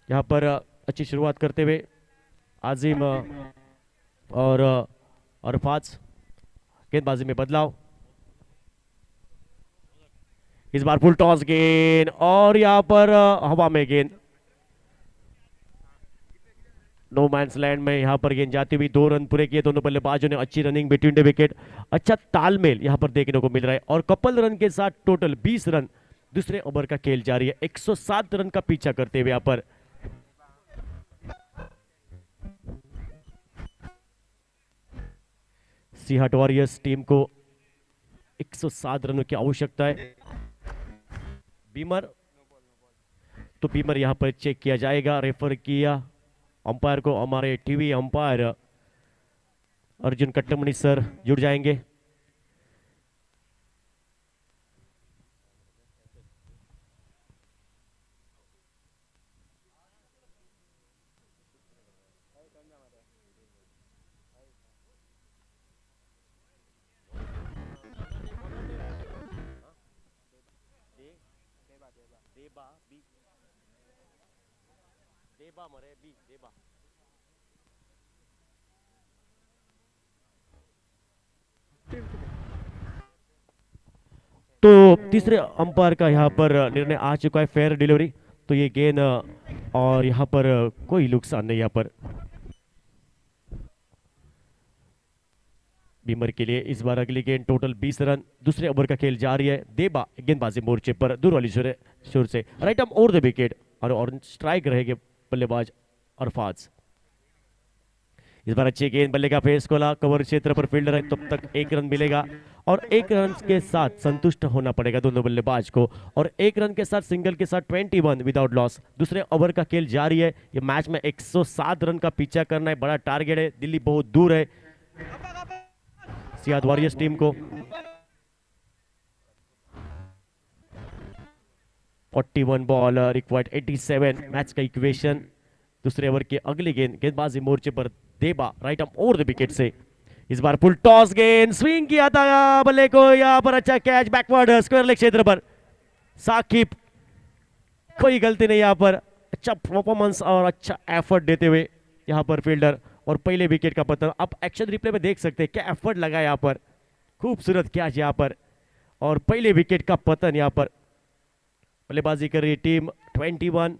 यहां पर अच्छी शुरुआत करते हुए आजिम और अरफाज। गेंदबाजी में बदलाव, इस बार फुल टॉस गेंद और यहां पर हवा में गेंद, नो मैंस लैंड में यहां पर गेंद जाती हुई। 2 रन पूरे किए दोनों बल्लेबाजों ने, अच्छी रनिंग बिटवीन द विकेट, अच्छा तालमेल यहां पर देखने को मिल रहा है और कपल रन के साथ टोटल 20 रन दूसरे ओवर का खेल जारी है। 107 रन का पीछा करते हुए यहां पर सिंहट वॉरियर्स टीम को 107 रनों की आवश्यकता है। बीमर, तो बीमर यहां पर चेक किया जाएगा, रेफर किया अंपायर को। हमारे टीवी अंपायर अर्जुन कट्टमणि सर जुड़ जाएंगे। तो तीसरे अंपायर का यहाँ पर निर्णय आ चुका है, फेयर डिलीवरी। तो ये गेंद और यहाँ पर कोई नुकसान नहीं यहाँ पर बीमर के लिए। इस बार अगली गेंद, टोटल 20 रन दूसरे ओवर का खेल जारी है। देबा गेंदबाजी मोर्चे पर दूर वाली शोर से right arm over the wicket और स्ट्राइक रहेंगे बल्लेबाज अरफाज। इस बार अच्छी गेंद, बल्ले का फेस खोला, कवर क्षेत्र पर फील्डर है, तब तक 1 रन मिलेगा और 1 रन के साथ संतुष्ट होना पड़ेगा दोनों बल्लेबाज को और 1 रन के साथ सिंगल के साथ 21 विदाउट लॉस। दूसरे ओवर का खेल जारी है। ये मैच में 107 रन का पीछा करना है, बड़ा टारगेट है, दिल्ली बहुत दूर है सियाद वॉरियर्स टीम को। 41 बॉल रिक्वायर्ड 87 मैच का इक्वेशन। दूसरे ओवर की अगली गेंद, गेंदबाजी मोर्चे पर देबा right arm over the wicket से। इस बार फुल टॉस गेंद, स्विंग किया था बल्ले को, यहां पर अच्छा कैच बैकवर्ड स्क्वायर लेग क्षेत्र पर। साकिब, कोई गलती नहीं यहां पर, अच्छा परफॉर्मेंस और अच्छा एफर्ट देते हुए यहां पर फील्डर और पहले विकेट का पतन। आप एक्शन रिप्ले में देख सकते हैं क्या एफर्ट लगा यहां पर, खूबसूरत कैच यहां पर और पहले विकेट का पतन यहां पर। बल्लेबाजी कर रही है टीम 21,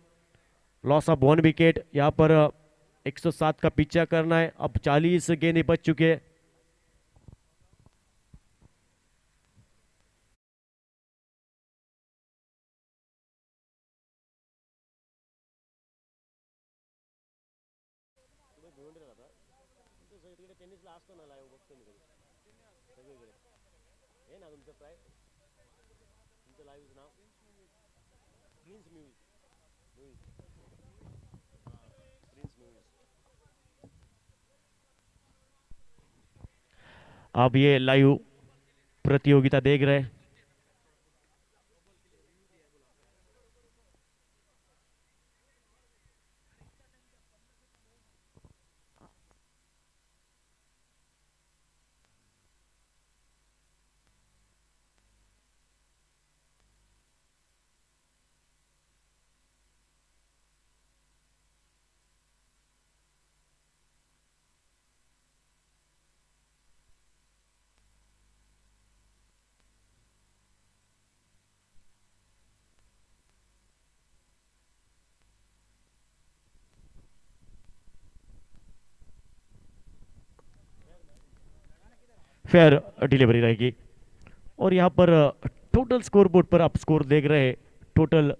लॉस ऑफ 1 विकेट। यहाँ पर 107 का पीछा करना है। अब 40 गेंदें बच चुके हैं। अब ये लाइव प्रतियोगिता देख रहे हैं। फेयर डिलीवरी रहेगी। और यहाँ पर टोटल स्कोर बोर्ड पर आप स्कोर देख रहे हैं। टोटल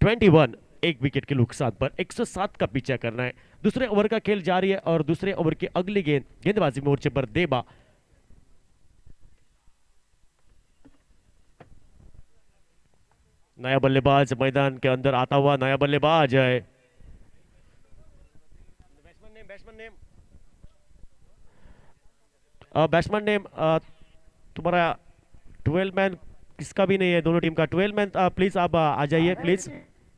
21, एक विकेट के नुकसान पर 107 का पीछा करना है। दूसरे ओवर का खेल जारी है और दूसरे ओवर की अगली गेंदबाजी मोर्चे पर देबा। नया बल्लेबाज मैदान के अंदर आता हुआ नया बल्लेबाज है। बैट्समैन नेम तुम्हारा 12 मैन किसका भी नहीं है, दोनों टीम का 12 मैन। प्लीज आप आ जाइए please.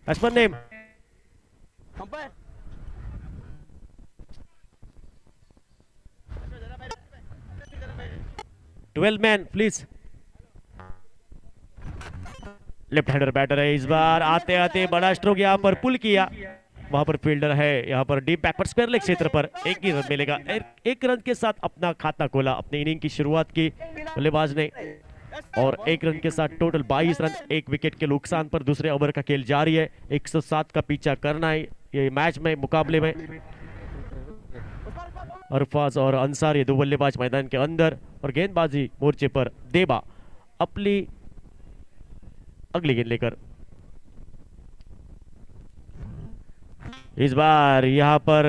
Batsman name 12 man please. Left hander batter है इस बार। आते आते बड़ा स्ट्रोक यहाँ पर पुल किया। वहां पर फील्डर है। यहाँ पर डीप बैक पर स्क्वायर लेग क्षेत्र पर एक ही रन मिलेगा। एक रन के साथ अपना खाता खोला। अपनी इनिंग की शुरुआत की बल्लेबाज ने और 1 रन के साथ टोटल 22 रन, 1 विकेट के नुकसान पर दूसरे ओवर का खेल जारी है। 107 का पीछा करना है ये मैच में, मुकाबले में। अरफाज और अंसार ये दो बल्लेबाज मैदान के अंदर और गेंदबाजी मोर्चे पर देबा अपनी अगली गेंद लेकर। इस बार यहां पर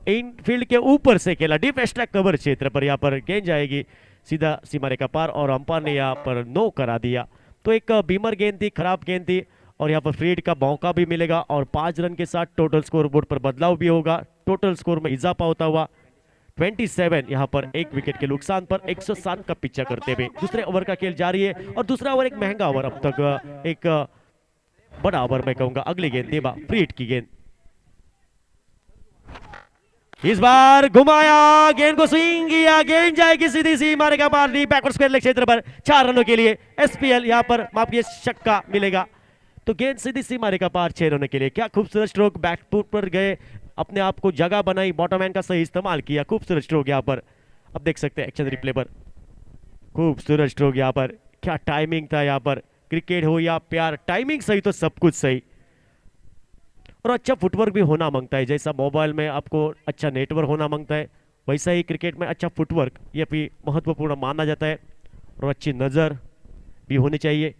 इन फील्ड के ऊपर से खेला, डीप एक्स्ट्रा कवर क्षेत्र पर यहां पर गेंद जाएगी सीधा सीमा रेखा पार और अंपायर ने यहां पर नो करा दिया। तो एक बीमर गेंद थी, खराब गेंद थी और यहां पर फ्रीड का मौका भी मिलेगा और 5 रन के साथ टोटल स्कोर बोर्ड पर बदलाव भी होगा। टोटल स्कोर में इजाफा होता हुआ 27 यहां पर 1 विकेट के नुकसान पर 107 का पीछा करते हुए दूसरे ओवर का खेल जारी है। और दूसरा ओवर एक महंगा ओवर, अब तक एक बड़ा ओवर मैं कहूंगा। अगली गेंद देबा फ्रीड की गेंद। इस बार घुमाया, गेंद को स्विंग किया, गेंद जाएगी सीधी सी मारेगा पार डी बैकवर्ड स्क्वायर लेग क्षेत्र पर 4 रनों के लिए। एसपीएल यहां पर माफ किए छक्का मिलेगा। तो गेंद सीधी सी मारेगा पार 6 रनों के लिए। क्या खूबसूरत स्ट्रोक, बैकफुट पर गए, अपने आप को जगह बनाई, बॉटमैन का सही इस्तेमाल किया। खूबसूरत स्ट्रोक यहां पर अब देख सकते हैं एक्शन रिप्ले पर। खूबसूरत स्ट्रोक यहां पर, क्या टाइमिंग था यहां पर। क्रिकेट हो या प्यार, टाइमिंग सही तो सब कुछ सही। और अच्छा फुटवर्क भी होना मांगता है। जैसा मोबाइल में आपको अच्छा नेटवर्क होना मांगता है, वैसा ही क्रिकेट में अच्छा फुटवर्क ये भी महत्वपूर्ण माना जाता है। और अच्छी नज़र भी होनी चाहिए।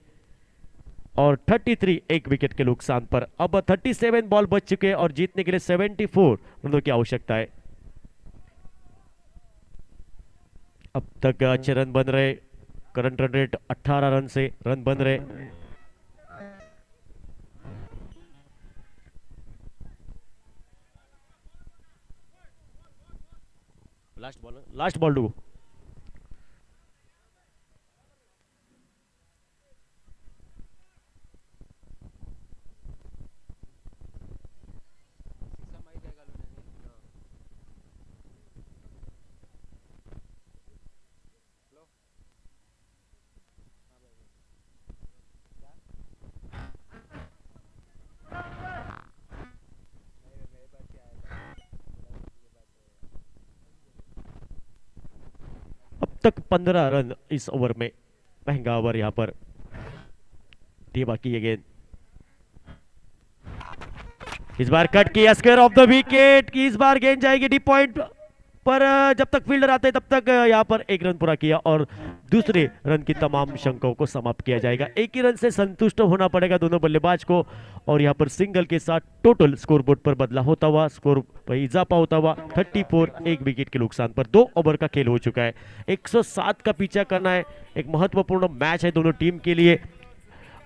और 33 1 विकेट के नुकसान पर अब 37 बॉल बच चुके हैं और जीतने के लिए 74 रनों की आवश्यकता है। अब तक अच्छे रन बन रहे। करंट रन रेट 18 रन से रन बन रहे। Last ball do. अब तक 15 रन इस ओवर में महंगा ओवर यहाँ पर देवा की ये गेंद, इस बार कट किया स्क्वायर ऑफ द विकेट की, इस बार गेंद जाएगी डीप पॉइंट पर। जब तक फील्डर आते हैं तब तक यहाँ पर एक रन पूरा किया और दूसरे रन की तमाम शंकाओं को समाप्त किया जाएगा। एक ही रन से संतुष्ट होना पड़ेगा दोनों बल्लेबाज को और यहाँ पर सिंगल के साथ टोटल स्कोरबोर्ड पर बदला होता हुआ, स्कोर पर इजाफा होता हुआ 34, एक विकेट के नुकसान पर 2 ओवर का खेल हो चुका है। 107 का पीछा करना है, एक महत्वपूर्ण मैच है दोनों टीम के लिए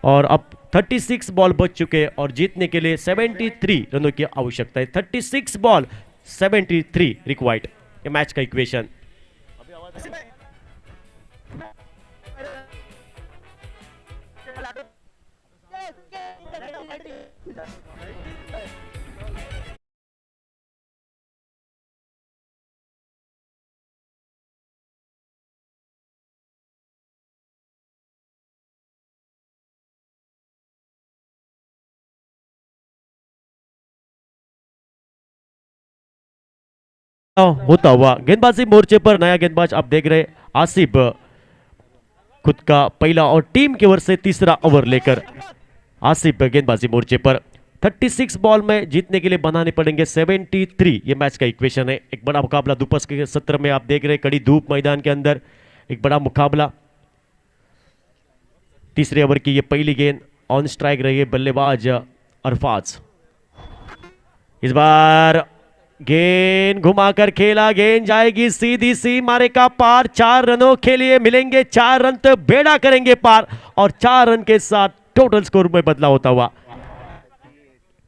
और अब 36 बॉल बच चुके हैं और जीतने के लिए 73 रनों की आवश्यकता है। 36 बॉल 73 रिक्वायर्ड, ये मैच का इक्वेशन। होता हुआ गेंदबाजी मोर्चे पर नया गेंदबाज आप देख रहे आसिफ, खुद का पहला और टीम की ओर से तीसरा ओवर लेकर आसिफ गेंदबाजी मोर्चे पर। 36 बॉल में जीतने के लिए बनाने पड़ेंगे 73, ये मैच का इक्वेशन है। एक बड़ा मुकाबला दोपहर के सत्र में आप देख रहे, कड़ी धूप मैदान के अंदर एक बड़ा मुकाबला। तीसरे ओवर की ये पहली गेंद, ऑन स्ट्राइक रही है बल्लेबाज अरफाज। इस बार गेंद घुमाकर खेला, गेंद जाएगी सीधी सी मारे का पार। 4 रनों के लिए मिलेंगे 4 रन तो बेड़ा करेंगे पार और 4 रन के साथ टोटल स्कोर में बदला होता हुआ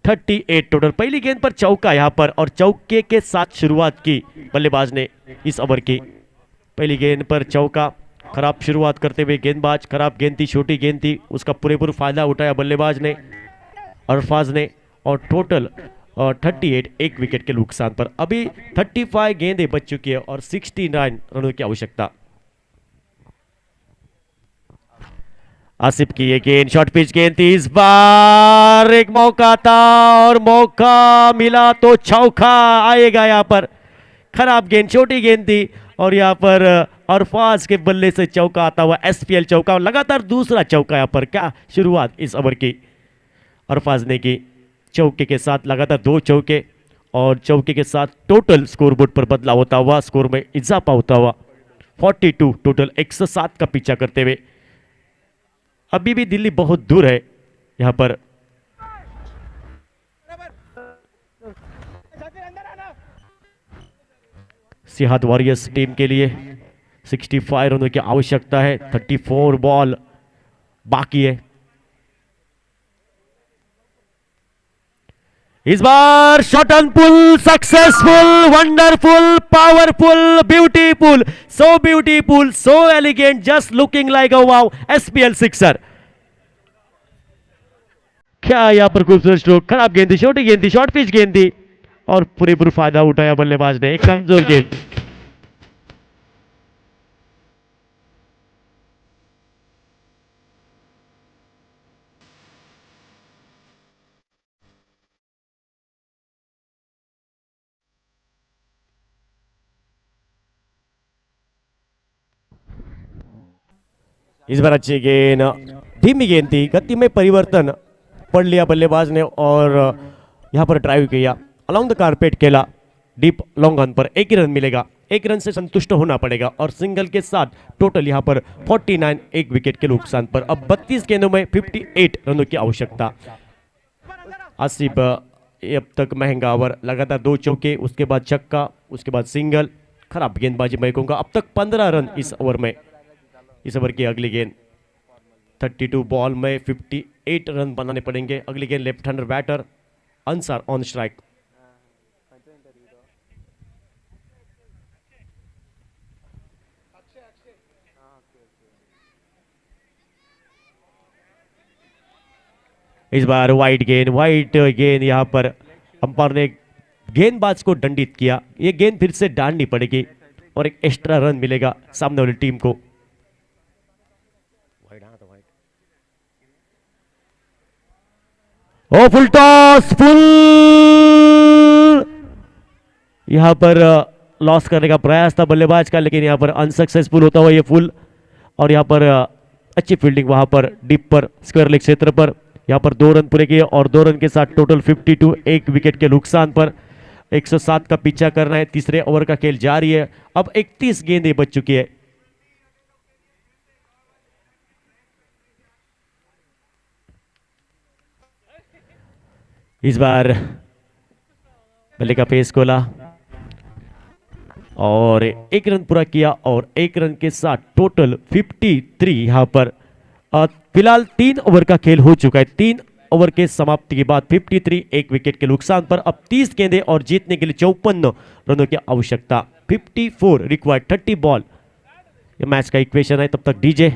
38 टोटल। पहली गेंद पर चौका यहां पर और चौके के साथ शुरुआत की बल्लेबाज ने इस ओवर की। पहली गेंद पर चौका, खराब शुरुआत करते हुए गेंदबाज, खराब गेंद थी, छोटी गेंद थी, उसका पूरेपूर फायदा उठाया बल्लेबाज ने अरफाज ने और टोटल 38, एक विकेट के नुकसान पर। अभी 35 गेंदें बच चुकी है और 69 रनों की आवश्यकता। आसिफ की ये गेंद शॉर्ट पिच गेंद थी, इस बार एक मौका था और मौका मिला तो चौका आएगा यहाँ पर। खराब गेंद, छोटी गेंद थी और यहाँ पर अरफाज के बल्ले से चौका आता हुआ, एसपीएल चौका, लगातार दूसरा चौका यहाँ पर। क्या शुरुआत इस ओवर की अरफाज ने की, चौके के साथ लगातार 2 चौके और चौके के साथ टोटल स्कोरबोर्ड पर बदला होता हुआ, स्कोर में इजाफा होता हुआ 42 टोटल, 107 का पीछा करते हुए। अभी भी दिल्ली बहुत दूर है यहां पर। सिहाद वॉरियर्स टीम के लिए 65 रनों की आवश्यकता है, 34 बॉल बाकी है। इस बार shot on pull successful, wonderful, powerful, beautiful, so elegant, just looking like a wow, SPL sixer. क्या यहां पर खूबसूरत स्ट्रोक, खराब गेंद थी, छोटी गेंद थी, शॉर्ट पिच गेंद थी और पूरेपूर फायदा उठाया बल्लेबाज ने। एक कमजोर गेंद। इस बार अच्छी गेंद, धीमी गेंद थी, गति में परिवर्तन पढ़ लिया बल्लेबाज ने और यहां पर ड्राइव किया, अलोंग द कारपेट खेला, डीप लॉन्ग ऑन पर 1 ही रन मिलेगा, 1 रन से संतुष्ट होना पड़ेगा और सिंगल के साथ टोटल यहां पर 49, एक विकेट के नुकसान पर। अब 32 गेंदों में 58 रनों की आवश्यकता। आसिफ अब तक महंगा ओवर, लगातार 2 चौके, उसके बाद छक्का, उसके बाद सिंगल, खराब गेंदबाजी मैं कहूंगा। अब तक 15 रन इस ओवर में। इस ओवर की अगली गेंद 32 बॉल में 58 रन बनाने पड़ेंगे। अगली गेंद left hander batter Ansar on strike. इस बार वाइट गेंद यहां पर अंपायर ने गेंदबाज को दंडित किया। ये गेंद फिर से डालनी पड़ेगी और एक एक्स्ट्रा रन मिलेगा सामने वाली टीम को। ओ फुल टॉस, फुल यहां पर लॉस करने का प्रयास था बल्लेबाज का, लेकिन यहां पर अनसक्सेसफुल होता हुआ ये फुल और यहां पर अच्छी फील्डिंग वहां पर डीप पर स्क्वायर लेग क्षेत्र पर। यहाँ पर 2 रन पूरे किए और 2 रन के साथ टोटल 52, 1 विकेट के नुकसान पर 107 का पीछा करना है। तीसरे ओवर का खेल जारी है। अब 31 गेंदें बच चुकी है। इस बार बल्ले का पेस खोला और 1 रन पूरा किया और 1 रन के साथ टोटल 53 यहां पर। फिलहाल 3 ओवर का खेल हो चुका है। 3 ओवर के समाप्ति के बाद 53, 1 विकेट के नुकसान पर। अब 30 गेंदें और जीतने के लिए 54 रनों की आवश्यकता। 54 रिक्वायर्ड, 30 बॉल। ये मैच का इक्वेशन है। तब तक डीजे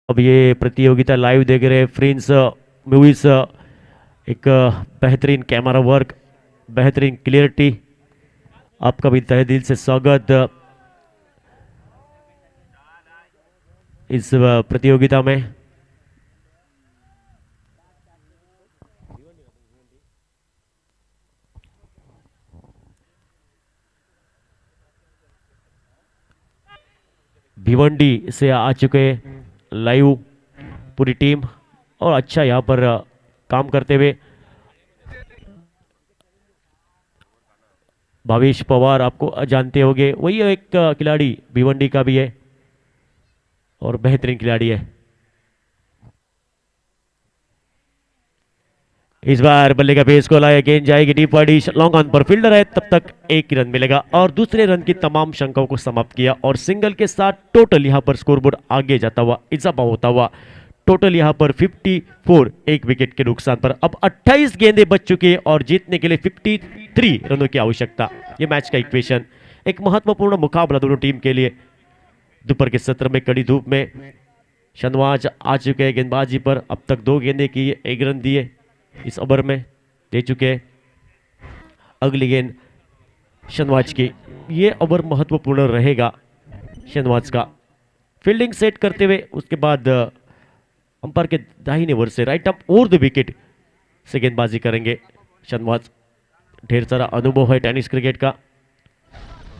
अब ये प्रतियोगिता लाइव देख रहे हैं फ्रेंड्स मूवीज। एक बेहतरीन कैमरा वर्क, बेहतरीन क्लियरिटी। आपका भी तहे दिल से स्वागत इस प्रतियोगिता में। भिवंडी से आ चुके लाइव पूरी टीम और अच्छा यहाँ पर काम करते हुए भावेश पवार आपको जानते होंगे, वही एक खिलाड़ी भिवंडी का भी है और बेहतरीन खिलाड़ी है। इस बार बल्ले का पेस को लाया, गेंद जाएगी डीप वाइड, लॉन्ग ऑन पर फील्डर है, तब तक 1 रन मिलेगा और दूसरे रन की तमाम शंकाओं को समाप्त किया और सिंगल के साथ टोटल यहां पर स्कोरबोर्ड आगे जाता हुआ, इजाफा होता हुआ टोटल यहां पर 54, 1 विकेट के नुकसान पर। अब 28 गेंदें बच चुकी है और जीतने के लिए 53 रनों की आवश्यकता। यह मैच का इक्वेशन। एक महत्वपूर्ण मुकाबला दोनों टीम के लिए। दोपहर के सत्र में कड़ी धूप में शनवाज आ चुके हैं गेंदबाजी पर। अब तक 2 गेंदें की, 1 रन दिए इस ओवर में दे चुके हैं। अगली गेंद शनवाज की। ये ओवर महत्वपूर्ण रहेगा शनवाज का। फील्डिंग सेट करते हुए उसके बाद अंपायर के दाहिने ओर से राइट अप और द विकेट से गेंदबाजी करेंगे शनवाज। ढेर सारा अनुभव है टेनिस क्रिकेट का,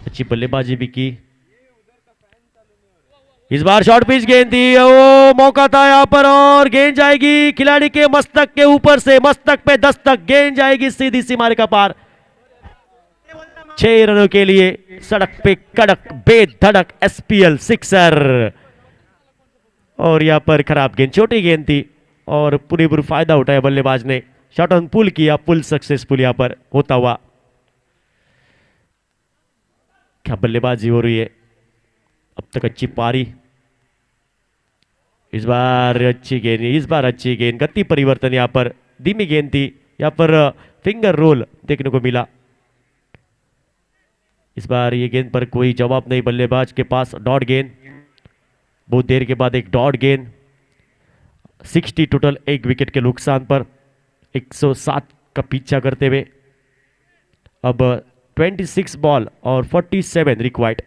अच्छी बल्लेबाजी भी की। इस बार शॉर्ट पिच गेंद दी, वो मौका था यहां पर और गेंद जाएगी खिलाड़ी के मस्तक के ऊपर से, मस्तक पे दस्तक, गेंद जाएगी सीधी सी मारे का पार। 6 रनों के लिए सड़क पे कड़क बेधड़क एसपीएल सिक्सर। और यहां पर खराब गेंद, छोटी गेंद थी और पूरी फायदा उठाया बल्लेबाज ने। शॉट ऑन पुल किया, पुल सक्सेसफुल यहां पर होता हुआ। क्या बल्लेबाजी हो रही है, अब तक अच्छी पारी। इस बार अच्छी गेंद, इस बार अच्छी गेंद, गति परिवर्तन यहां पर, धीमी गेंद थी, यहां पर फिंगर रोल देखने को मिला। इस बार ये गेंद पर कोई जवाब नहीं बल्लेबाज के पास। डॉट गेंद, बहुत देर के बाद एक डॉट गेंद। 60 टोटल, 1 विकेट के नुकसान पर 107 का पीछा करते हुए अब 26 बॉल और 47 रिक्वायर्ड।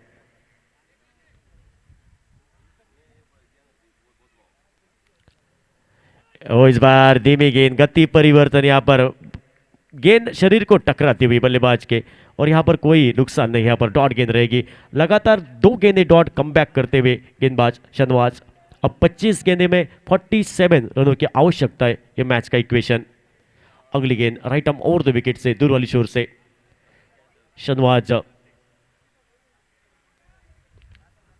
और इस बार धीमी गेंद, गति परिवर्तन, यहां पर गेंद शरीर को टकराती हुई बल्लेबाज के और यहां पर कोई नुकसान नहीं। यहां पर डॉट गेंद रहेगी। लगातार 2 गेंदें डॉट कमबैक करते हुए गेंदबाज शनवाज। अब 25 गेंदे में 47 रनों की आवश्यकता है। यह मैच का इक्वेशन। अगली गेंद right arm over the wicket से, दूर वाली शोर से शनवाज।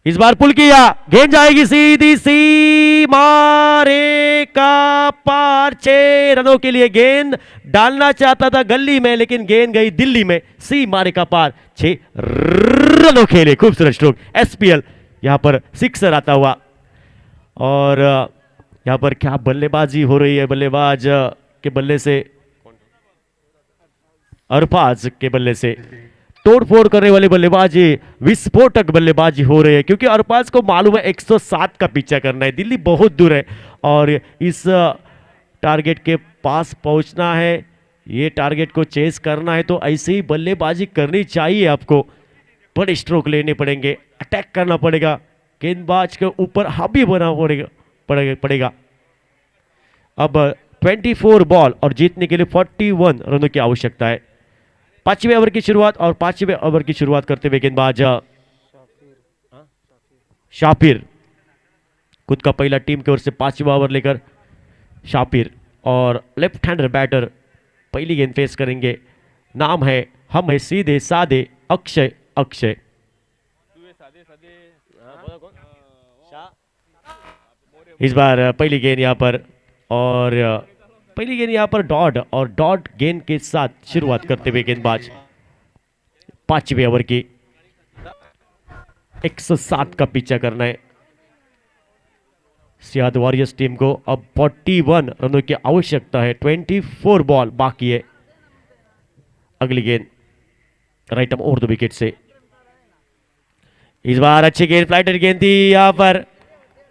इस बार पुल किया, गेंद जाएगी सीधी सी मारे का पार। 6 रनों के लिए गेंद डालना चाहता था गली में, लेकिन गेंद गई दिल्ली में। सी मारे का पार, 6 रनों के लिए खूबसूरत स्ट्रोक। एसपीएल यहां पर सिक्सर आता हुआ और यहां पर क्या बल्लेबाजी हो रही है। बल्लेबाज के बल्ले से, अरफाज के बल्ले से तोड़फोड़ करने वाले बल्लेबाजी, विस्फोटक बल्लेबाजी हो रही है क्योंकि अरफाज को मालूम है 107 का पीछा करना है। दिल्ली बहुत दूर है और इस टारगेट के पास पहुंचना है ये टारगेट को चेस करना है तो ऐसे ही बल्लेबाजी करनी चाहिए आपको। बड़े स्ट्रोक लेने पड़ेंगे, अटैक करना पड़ेगा, गेंदबाज के ऊपर हावी बना पड़ेगा। अब 24 बॉल और जीतने के लिए 41 रनों की आवश्यकता है। 5वें ओवर की शुरुआत और 5वें ओवर की शुरुआत करते हुए गेंदबाज शाफिर खुद का पहला टीम की ओर से 5वां ओवर लेकर शाफिर और लेफ्ट हैंडर बैटर पहली गेंद फेस करेंगे। नाम है हम है सीधे साधे अक्षय। इस बार पहली गेंद यहाँ पर और पहली गेंद यहाँ पर डॉट गेंद के साथ शुरुआत करते हुए गेंदबाज 5वें ओवर की 107 का पीछा करना है। सियाद वॉरियर्स टीम को अब 41 रनों की आवश्यकता है। 24 बॉल बाकी है। अगली गेंद राइट ओवर द विकेट से। इस बार अच्छी गेंद फ्लाइटर गेंद थी यहाँ पर,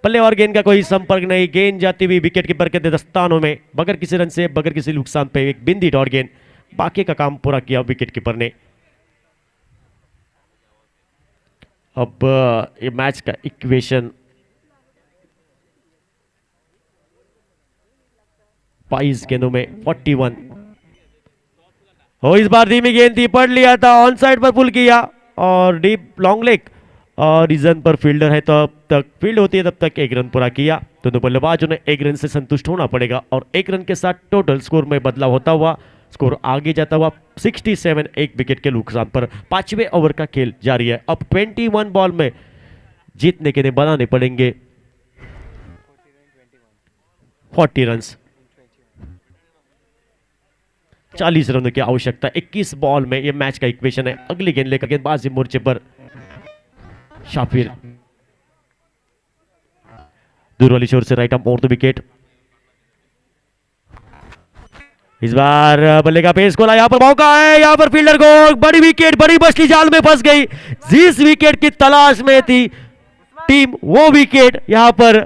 पल्ले और गेंद का कोई संपर्क नहीं। गेंद जाती हुई विकेट कीपर के दस्तानों में बगैर किसी रन से बगैर किसी नुकसान पे एक बिंदी डॉट गेंद, बाकी का काम पूरा किया विकेट कीपर ने। अब ये मैच का इक्वेशन 22 गेंदों में 41। इस बार धीमी गेंद थी, पढ़ लिया था, ऑन साइड पर पुल किया और डीप लॉन्ग लेग और रीजन पर फील्डर है तो अब तक फील्ड होती है तब तक 1 रन पूरा किया। दोनों बल्लेबाजों ने 1 रन से संतुष्ट होना पड़ेगा और 1 रन के साथ टोटल स्कोर में बदलाव होता हुआ स्कोर आगे जाता हुआ 67 एक विकेट के नुकसान पर। 5वें ओवर का खेल जारी है। अब 21 बॉल में जीतने के लिए बनाने पड़ेंगे 40 रन। 40 रनों की आवश्यकता 21 बॉल में यह मैच का इक्वेशन है। अगली गेंद लेकर गेंदबाजी मोर्चे पर शाफिर दूर वाली छोर से right arm over the wicket. इस बार बल्ले का पेस खोला, यहां पर मौका है, यहां पर फील्डर को बड़ी विकेट, बड़ी मछली जाल में फंस गई। जिस विकेट की तलाश में थी टीम वो विकेट यहां पर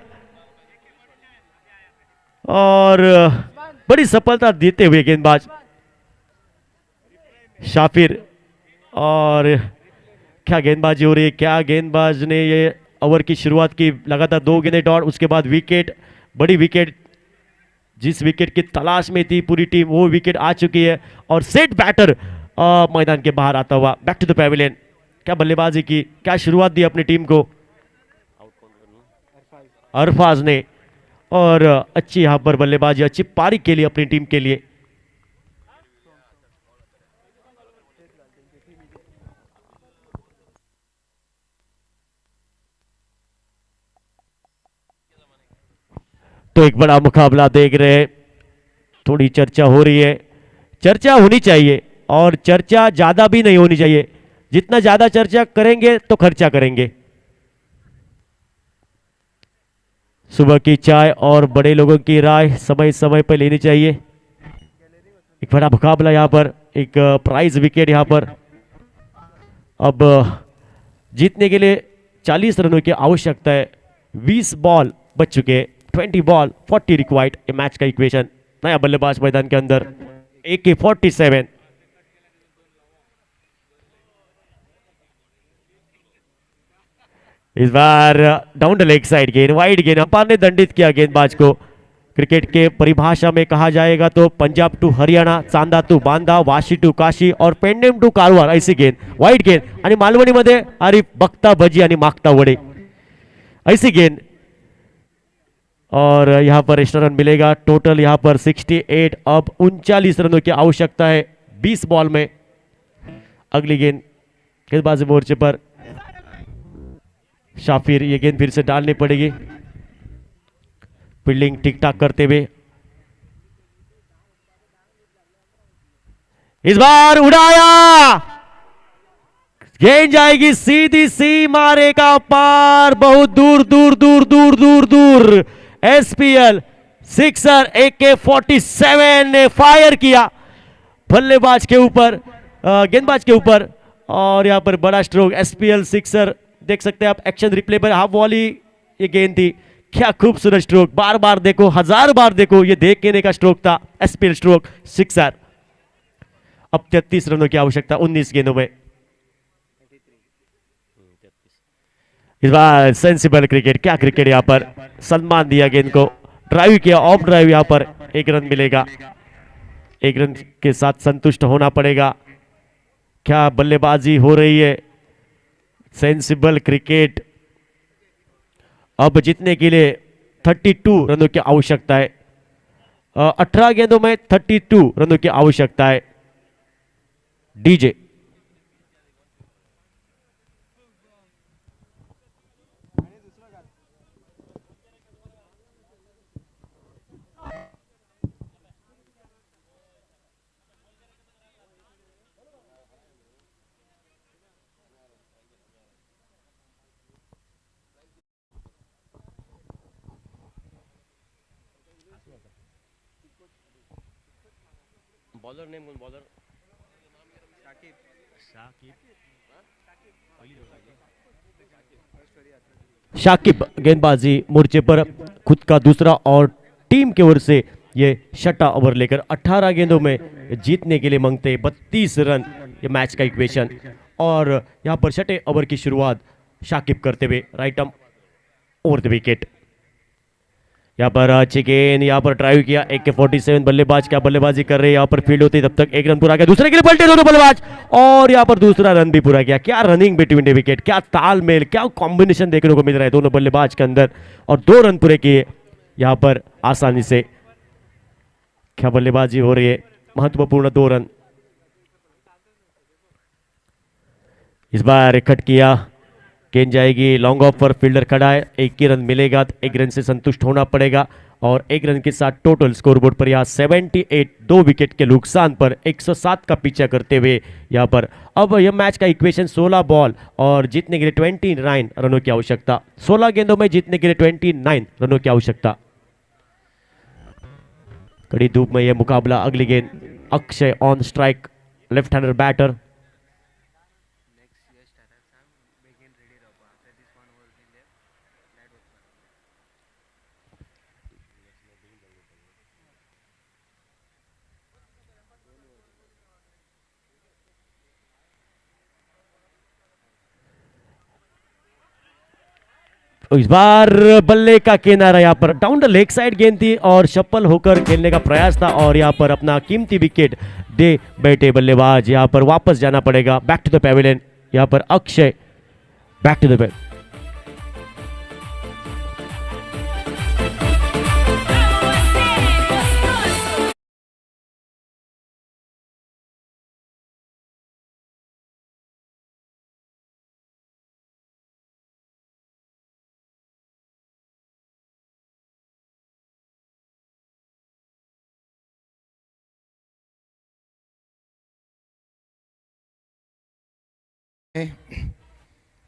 और बड़ी सफलता देते हुए गेंदबाज शाफिर। और क्या गेंदबाजी हो रही है, क्या गेंदबाज ने ये ओवर की शुरुआत की, लगातार 2 गेंदें डॉट, उसके बाद विकेट, बड़ी विकेट, जिस विकेट की तलाश में थी पूरी टीम वो विकेट आ चुकी है और सेट बैटर मैदान के बाहर आता हुआ बैक टू द पैविलियन। क्या बल्लेबाजी की, क्या शुरुआत दी अपनी टीम को अरफाज ने और अच्छी यहां पर बल्लेबाजी, अच्छी पारी के लिए अपनी टीम के लिए। तो एक बड़ा मुकाबला देख रहे हैं, थोड़ी चर्चा हो रही है, चर्चा होनी चाहिए और चर्चा ज्यादा भी नहीं होनी चाहिए। जितना ज्यादा चर्चा करेंगे तो खर्चा करेंगे। सुबह की चाय और बड़े लोगों की राय समय समय पर लेनी चाहिए। एक बड़ा मुकाबला यहां पर, एक प्राइज विकेट यहां पर। अब जीतने के लिए 40 रनों की आवश्यकता है। 20 बॉल बच चुके हैं, 20 बॉल 40 रिक्वायर्ड। ये मैच का इक्वेशन। नया बल्लेबाज मैदान के अंदर AK-47। इस बार डाउन द लेग साइड गेंद, वाइड गेंद, अंपायर ने दंडित किया गेंदबाज को। क्रिकेट के परिभाषा में कहा जाएगा तो Punjab to Haryana, Chanda to Banda, Vashi to Kashi और पेंडेम टू कारवार ऐसी गेंद, वाइड गेंद आणि मालवणीमध्ये अरे बघता भजी आणि मागता वडे ऐसी गेंद। और यहां पर एक्स्ट्रा रन मिलेगा। टोटल यहां पर 68। अब 39 रनों की आवश्यकता है 20 बॉल में। अगली गेंद गेंदबाजी मोर्चे पर शाफिर, ये गेंद फिर से डालनी पड़ेगी। फील्डिंग ठीक ठाक करते हुए इस बार उड़ाया, गेंद जाएगी सीधी सी, मारेगा पार बहुत दूर दूर दूर दूर दूर दूर। SPL सिक्सर AK-47 ने फायर किया बल्लेबाज के ऊपर, गेंदबाज के ऊपर और यहां पर बड़ा स्ट्रोक। SPL सिक्सर देख सकते हैं आप एक्शन रिप्ले पर, हाफ वॉली ये गेंद थी। क्या खूबसूरत स्ट्रोक, बार बार देखो, 1000 बार देखो, ये देखने का स्ट्रोक था। SPL stroke sixer. अब 33 रनों की आवश्यकता 19 गेंदों में। इस बार सेंसिबल क्रिकेट, क्या क्रिकेट यहाँ पर, सम्मान दिया गेंद को, ड्राइव किया, ऑफ ड्राइव, यहाँ पर 1 रन मिलेगा, 1 रन के साथ संतुष्ट होना पड़ेगा। क्या बल्लेबाजी हो रही है, सेंसिबल क्रिकेट। अब जीतने के लिए 32 रनों की आवश्यकता है, 18 गेंदों में 32 रनों की आवश्यकता है। DJ bowler name, bowler Shakib गेंदबाजी मोर्चे पर खुद का दूसरा और टीम की ओर से ये छठा ओवर लेकर 18 गेंदों में जीतने के लिए मांगते 32 रन, ये मैच का इक्वेशन। और यहाँ पर छठे ओवर की शुरुआत शाकिब करते हुए right arm over the wicket. यहाँ पर अच्छी गेंद, यहाँ पर ड्राइव किया, AK-47 बल्लेबाज क्या बल्लेबाजी कर रहे हैं, यहाँ पर फील्ड होती है तब तक 1 रन पूरा किया, दूसरे के लिए पलटे दोनों बल्लेबाज और यहाँ पर दूसरा रन भी पूरा किया। क्या रनिंग बिटवीन द विकेट, क्या तालमेल, क्या कॉम्बिनेशन देखने को मिल रहा है दोनों बल्लेबाज के अंदर, और 2 रन पूरे किए यहाँ पर आसानी से। क्या बल्लेबाजी हो रही है, महत्वपूर्ण 2 रन। इस बार कट किया, गेंद जाएगी लॉन्ग ऑफ पर, फील्डर खड़ा है, 1 ही रन मिलेगा, 1 रन से संतुष्ट होना पड़ेगा। और 1 रन के साथ टोटल स्कोरबोर्ड पर यहाँ 78, 2 विकेट के नुकसान पर 107 का पीछा करते हुए यहाँ पर अब यह मैच का इक्वेशन 16 बॉल और जीतने के लिए 29 रनों की आवश्यकता, 16 गेंदों में जीतने के लिए 29 रनों की आवश्यकता। कड़ी धूप में यह मुकाबला। अगली गेंद Akshay on strike, left hander batter. इस बार बल्ले का किनारा, यहाँ पर डाउन द लेग साइड गेंद थी और शफल होकर खेलने का प्रयास था और यहाँ पर अपना कीमती विकेट दे बैठे बल्लेबाज। यहाँ पर वापस जाना पड़ेगा, बैक टू द पेविलियन। यहाँ पर Akshay back to the pavilion.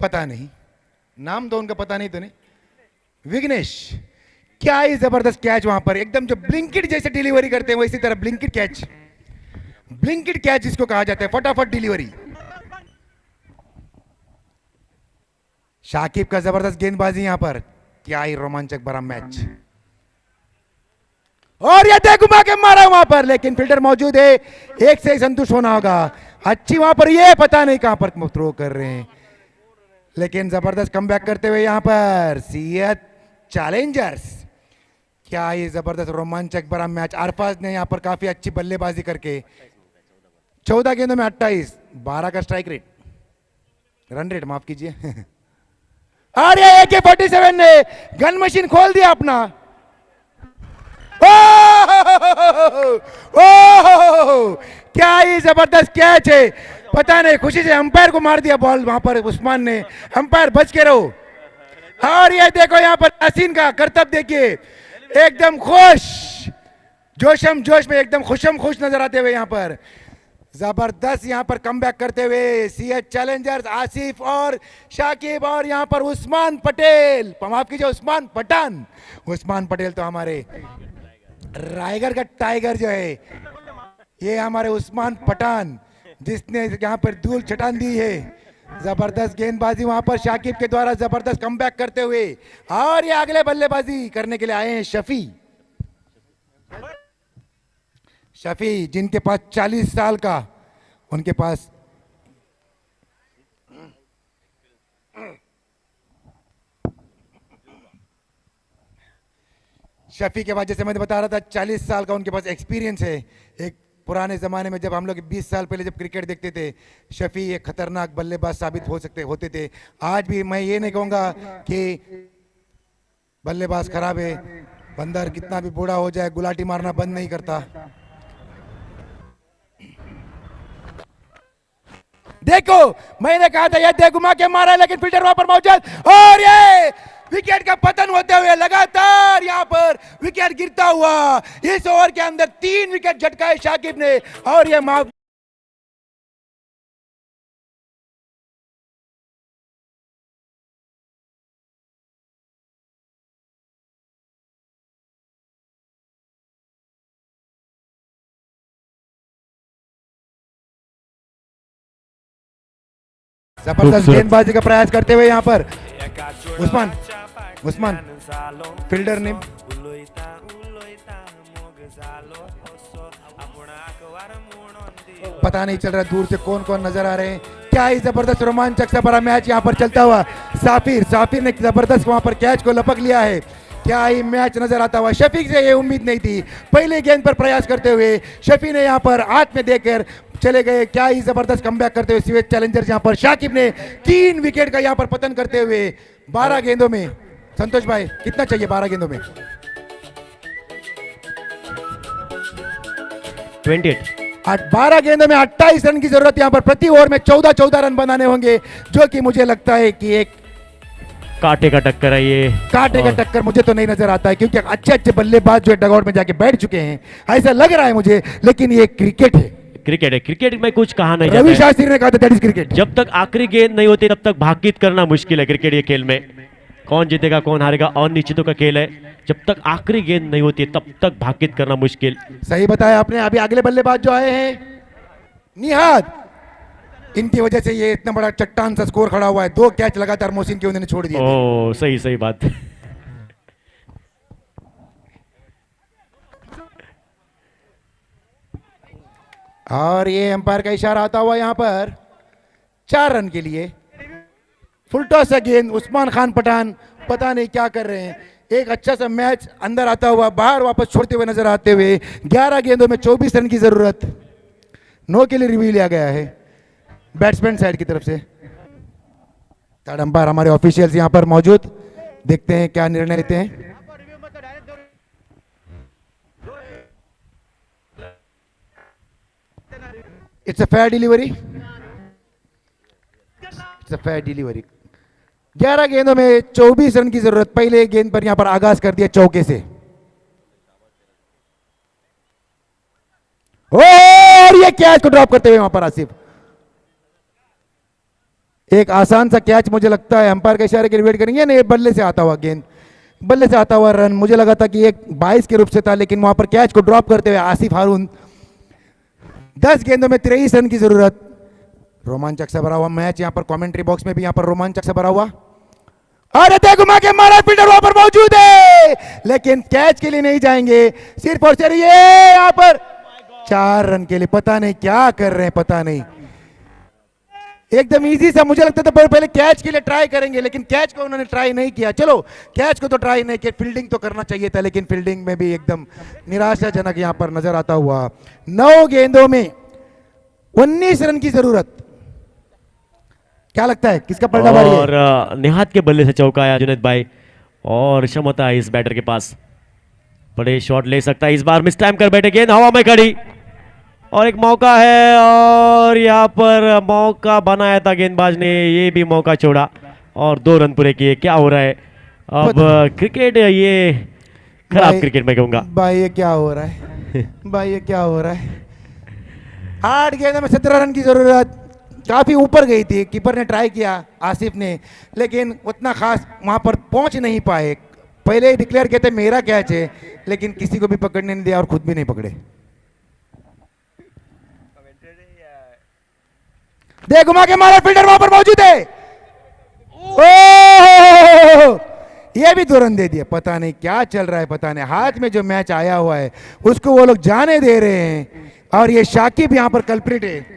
पता नहीं, नाम तो उनका पता नहीं, तो नहीं विघ्नेश। क्या ही जबरदस्त कैच वहां पर, एकदम जो ब्लिंकिट जैसे डिलीवरी करते हैं वैसी तरह ब्लिंकिट कैच, ब्लिंकिट कैच जिसको कहा जाता है, फटाफट डिलीवरी। शाकिब का जबरदस्त गेंदबाजी यहां पर, क्या ही रोमांचक भरा मैच। और ये दे घुमा के मारा वहां पर, लेकिन फील्डर मौजूद है, 1 से ही संतुष्ट होना होगा। अच्छी वहां पर, ये पता नहीं कहां पर थ्रो कर रहे हैं, लेकिन जबरदस्त कमबैक करते हुए यहां पर सीएच चैलेंजर्स। क्या ये जबरदस्त रोमांचक भरा मैच। अरफाज ने यहां पर काफी अच्छी बल्लेबाजी करके 14 गेंदों में 28, 12 का स्ट्राइक रेट, रन रेट माफ कीजिए। और ये AK-47 ने गन मशीन खोल दिया अपना। ओह, क्या ही जबरदस्त कैच है, पता नहीं खुशी से अंपायर को मार दिया बॉल वहां पर उस्मान ने। अंपायर बच के रहो। और ये देखो यहाँ पर यासीन का करतब देखिए, एकदम खुश, जोशम जोश में एकदम खुशम खुश नजर आते हुए यहाँ पर जबरदस्त यहाँ पर कमबैक करते हुए सीएच चैलेंजर्स। आसिफ और शाकिब और यहाँ पर उस्मान पटेल, माफ कीजिए उस्मान पठान। उस्मान पटेल तो हमारे रायगढ़ का टाइगर जो है, ये हमारे उस्मान पठान जिसने यहाँ पर धूल छटान दी है। जबरदस्त गेंदबाजी वहां पर शाकिब के द्वारा, जबरदस्त कमबैक करते हुए। और ये अगले बल्लेबाजी करने के लिए आए हैं शफी। शफी जिनके पास 40 साल का उनके पास शफी के बाद, जैसे मैं बता रहा था, 40 साल का उनके पास एक्सपीरियंस है। एक पुराने ज़माने में जब हम लोग 20 साल पहले जब क्रिकेट देखते थे, शफी एक खतरनाक बल्लेबाज साबित होते थे। आज भी मैं ये नहीं कहूँगा कि बल्लेबाज खराब है, बंदर कितना भी बूढ़ा हो जाए गुलाटी मारना बंद नहीं करता। देखो, मैंने कहा था ये दे घुमा के मारा, लेकिन फील्डर वहां पर मौजूद, और ये विकेट का पतन होते हुए लगातार यहां पर विकेट गिरता हुआ। इस ओवर के अंदर 3 विकेट झटकाए शाकिब ने, और ये जबरदस्त गेंदबाजी का प्रयास करते हुए यहां पर उस्मान फील्डर ने पता नहीं चल रहा दूर से कौन कौन नजर आ रहे हैं। क्या ही जबरदस्त रोमांचक सा बड़ा मैच यहां पर चलता हुआ। साफिर ने जबरदस्त वहां पर कैच को लपक लिया है। क्या ही मैच नजर आता हुआ। शफीक से ये उम्मीद नहीं थी। पहले गेंद पर प्रयास करते हुए शफी ने यहां पर हाथ में देकर चले गए। क्या ही जबरदस्त कमबैक करते हुए सीवेज चैलेंजर्स यहां पर शाकिब ने 3 विकेट का यहां पर पतन करते हुए 12 गेंदों में। संतोष भाई कितना चाहिए 12 गेंदों में? 28। 12 गेंदों में 28 रन की जरूरत। यहां पर प्रति ओवर में 14 रन बनाने होंगे, जो कि मुझे लगता है कि एक कांटे का टक्कर है ये। कांटे का टक्कर मुझे तो नहीं नजर आता है, क्योंकि अच्छे बल्लेबाज जो डगआउट में जाके बैठ चुके हैं, ऐसा लग रहा है मुझे। लेकिन ये क्रिकेट है, क्रिकेट में कुछ कहा नहीं रवि जाता है। शास्त्री ने कहा था दैट इज क्रिकेट। जब तक आखिरी गेंद नहीं होती तब तक भागीत करना मुश्किल है। क्रिकेट ये खेल में कौन जीतेगा कौन हारेगा अनिश्चितों का खेल है। जब तक आखिरी गेंद नहीं होती तब तक भागीत करना मुश्किल। सही बताया आपने। अभी अगले बल्लेबाज जो आए हैं निहाद, इनकी वजह से ये इतना बड़ा चट्टान सा स्कोर खड़ा हुआ है। 2 कैच लगातार मोहसिन के उन्होंने छोड़ दिए। ओ सही बात। और ये अंपायर का इशारा आता हुआ यहां पर 4 रन के लिए। Full toss again Usman Khan Pathan पता नहीं क्या कर रहे हैं। एक अच्छा सा मैच अंदर आता हुआ बाहर वापस छोड़ते हुए नजर आते हुए। 11 गेंदों में 24 रन की जरूरत। 9 के लिए रिव्यू लिया गया है बैट्समैन साइड की तरफ से। थर्ड अंपायर हमारे ऑफिशियल्स यहां पर मौजूद, देखते हैं क्या निर्णय लेते हैं। It's a fair delivery, it's a fair delivery. 11 गेंदों में 24 रन की जरूरत। पहले गेंद पर यहां पर आगाज कर दिया चौके से, और ये कैच को ड्रॉप करते हुए वहां पर आसिफ। एक आसान सा कैच, मुझे लगता है अंपायर के इशारे के लिए वेट करेंगे। नहीं, बल्ले से आता हुआ गेंद, बल्ले से आता हुआ रन। मुझे लगा था कि एक 22 के रूप से था, लेकिन वहां पर कैच को ड्रॉप करते हुए आसिफ हारून। 10 गेंदों में 23 रन की जरूरत। रोमांचक से भरा हुआ मैच यहां पर। कमेंट्री बॉक्स में भी यहां पर रोमांचक से भरा हुआ। अरे घुमा के मारा, फील्डर वहां पर मौजूद है, लेकिन कैच के लिए नहीं जाएंगे। सिर्फ और सिर्फ ये यहां पर 4 रन के लिए। पता नहीं क्या कर रहे हैं, पता नहीं। एकदम इजी सा मुझे लगता था पहले कैच के लिए ट्राई करेंगे, लेकिन कैच को उन्होंने ट्राई नहीं किया। चलो कैच को तो ट्राई नहीं किया, फील्डिंग तो करना चाहिए था, लेकिन फील्डिंग में भी एकदम निराशाजनक यहां पर नजर आता हुआ। 9 गेंदों में 19 रन की जरूरत। क्या लगता है किसका पलटा भारी है? और निहाद के बल्ले से चौका आया जुनैद भाई, और क्षमता है इस बैटर के पास, बड़े शॉट ले सकता है इस बार। मिस टाइम कर बैठे, गेंद हवा में खड़ी, और एक मौका है, और यहाँ पर मौका बनाया था गेंदबाज ने, ये भी मौका छोड़ा और 2 रन पूरे किए। क्या हो रहा है अब? क्रिकेट ये खराब क्रिकेट में कहूंगा। भाई ये क्या हो रहा है? भाई ये क्या हो रहा है? 8 गेंदों में 17 रन की जरूरत। काफी ऊपर गई थी, कीपर ने ट्राई किया आसिफ ने, लेकिन उतना खास वहां पर पहुंच नहीं पाए। पहले ही डिक्लेयर किया था मेरा कैच है, लेकिन किसी को भी पकड़ने नहीं दिया और खुद भी नहीं पकड़े। देख घुमा के मारा, फील्डर वहां पर मौजूद है। ओह, ये भी 2 रन दे दिया। पता नहीं क्या चल रहा है, पता नहीं। हाथ में जो मैच आया हुआ है उसको वो लोग जाने दे रहे हैं, और ये शाकिब यहां पर कल्प्रिट है।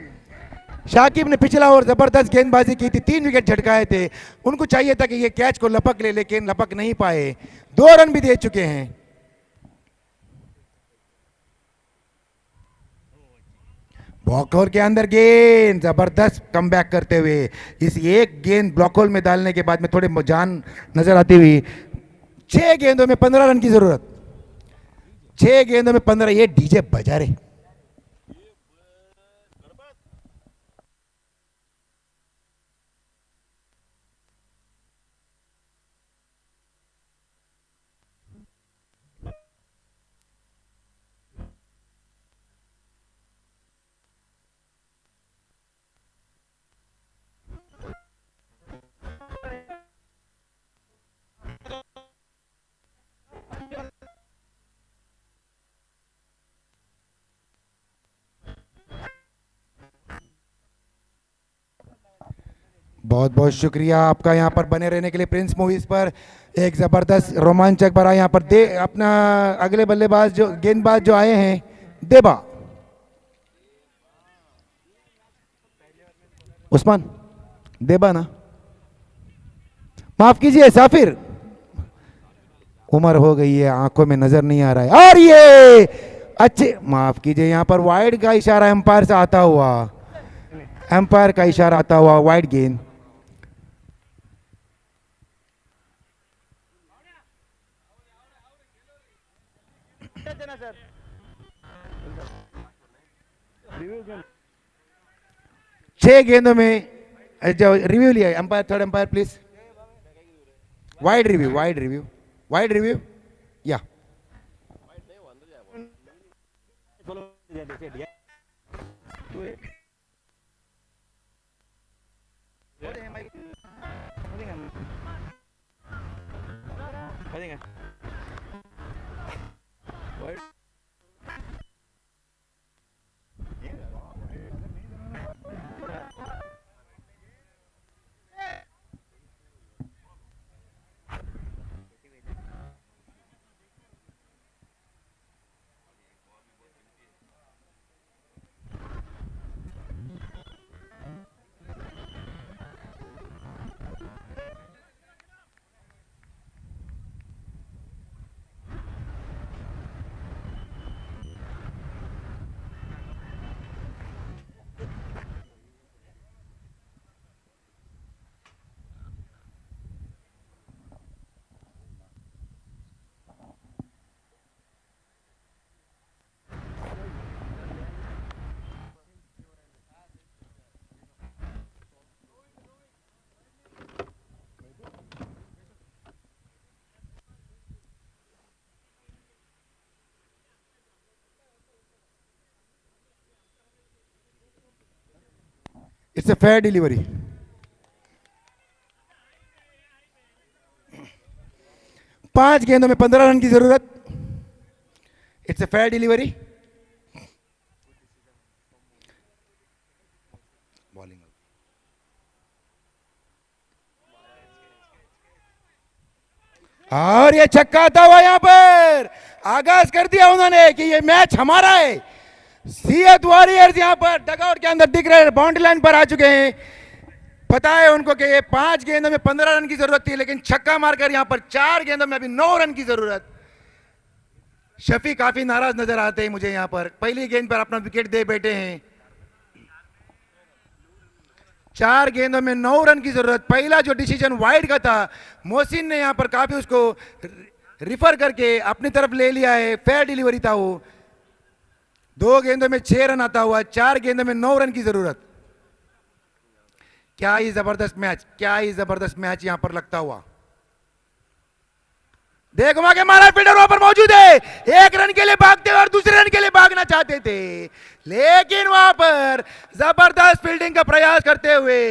शाकिब ने पिछला ओवर जबरदस्त गेंदबाजी की थी, 3 विकेट झटकाए थे। उनको चाहिए था कि ये कैच को लपक ले, लेकिन लपक नहीं पाए। 2 रन भी दे चुके हैं। ब्लॉक होल के अंदर गेंद, जबरदस्त कमबैक करते हुए इस एक गेंद ब्लॉक होल में डालने के बाद में थोड़े जान नजर आती हुई। 6 गेंदों में 15 रन की जरूरत, 6 गेंदों में 15। ये डीजे बजा रहे। बहुत बहुत शुक्रिया आपका यहाँ पर बने रहने के लिए प्रिंस मूवीज पर। एक जबरदस्त रोमांचक भरा यहाँ पर दे अपना अगले बल्लेबाज जो गेंदबाज जो आए हैं, देबा उस्मान, देबा ना, माफ कीजिए साफिर, उम्र हो गई है, आंखों में नजर नहीं आ रहा है। और ये अच्छे, माफ कीजिए, यहाँ पर वाइड का इशारा एम्पायर से आता हुआ, एम्पायर का इशारा आता हुआ वाइड गेंद। छह गेंदों में जो रिव्यू लिया umpire, third umpire please, wide review, wide review, wide review या इट्स ए फेयर डिलीवरी। पांच गेंदों में 15 रन की जरूरत। It's a fair delivery. Bowling और ये छक्का आता हुआ यहां पर आगाज कर दिया उन्होंने कि ये मैच हमारा है। सीएत वॉरियर्स यहां पर डगआउट के अंदर दिख रहे हैं, बाउंड्री लाइन पर आ चुके हैं। पता है उनको कि ये 5 गेंदों में 15 रन की जरूरत थी, लेकिन छक्का मारकर यहां पर 4 गेंदों में अभी 9 रन की जरूरत। शफी काफी नाराज नजर आते हैं मुझे यहां पर, पहली गेंद पर अपना विकेट दे बैठे हैं। 4 गेंदों में 9 रन की जरूरत। पहला जो डिसीजन वाइड का था, मोहसिन ने यहां पर काफी उसको रिफर करके अपनी तरफ ले लिया है। फेयर डिलीवरी था वो। 2 गेंदों में 6 रन आता हुआ, 4 गेंदों में 9 रन की जरूरत। क्या ही जबरदस्त मैच, क्या ही जबरदस्त मैच यहां पर लगता हुआ। देख घुमा के मारा, फील्डर वहां पर मौजूद है। 1 रन के लिए भागते हुए और दूसरे रन के लिए भागना चाहते थे, लेकिन वहां पर जबरदस्त फील्डिंग का प्रयास करते हुए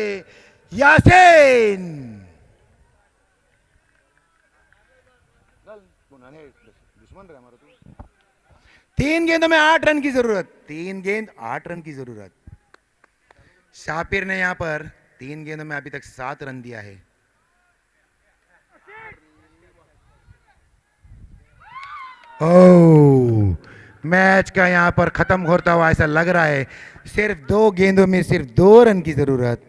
यासीन। 3 गेंदों में 8 रन की जरूरत। 3 गेंद 8 रन की जरूरत। शापिर ने यहां पर 3 गेंदों में अभी तक 7 रन दिया है। ओह, मैच का यहाँ पर खत्म होता हुआ ऐसा लग रहा है। सिर्फ 2 गेंदों में सिर्फ 2 रन की जरूरत।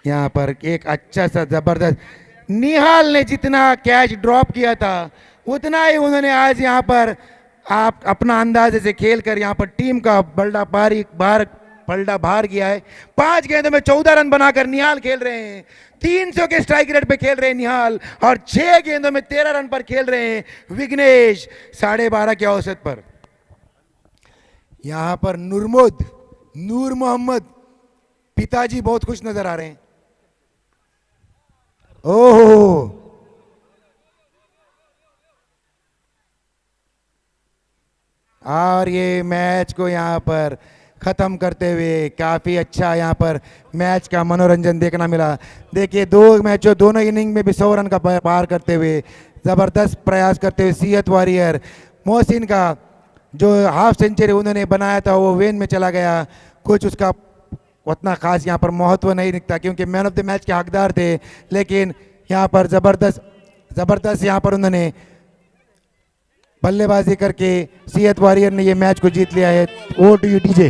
यहाँ पर एक अच्छा सा जबरदस्त, निहाल ने जितना कैच ड्रॉप किया था उतना ही उन्होंने आज यहाँ पर आप अपना अंदाजे से खेलकर यहाँ पर टीम का पलटा भार किया है। 5 गेंदों में 14 रन बनाकर निहाल खेल रहे हैं। 300 के स्ट्राइक रेट पे खेल रहे हैं निहाल और 6 गेंदों में 13 रन पर खेल रहे हैं विघ्नेश 12.5 के औसत पर। यहां पर नूर मोहम्मद पिताजी बहुत खुश नजर आ रहे हैं। ओहो, और ये मैच को यहाँ पर खत्म करते हुए काफी अच्छा यहाँ पर मैच का मनोरंजन देखना मिला। देखिए 2 मैचों दोनों इनिंग में भी 100 रन का पार करते हुए जबरदस्त प्रयास करते हुए सेहत वॉरियर मोहसिन का जो हाफ सेंचुरी उन्होंने बनाया था वो वेन में चला गया। कुछ उसका उतना खास यहाँ पर महत्व नहीं दिखता क्योंकि मैन ऑफ द मैच के हकदार थे, लेकिन यहाँ पर जबरदस्त यहाँ पर उन्होंने बल्लेबाजी करके सेहत वॉरियर ने ये मैच को जीत लिया है। Oh to you DJ.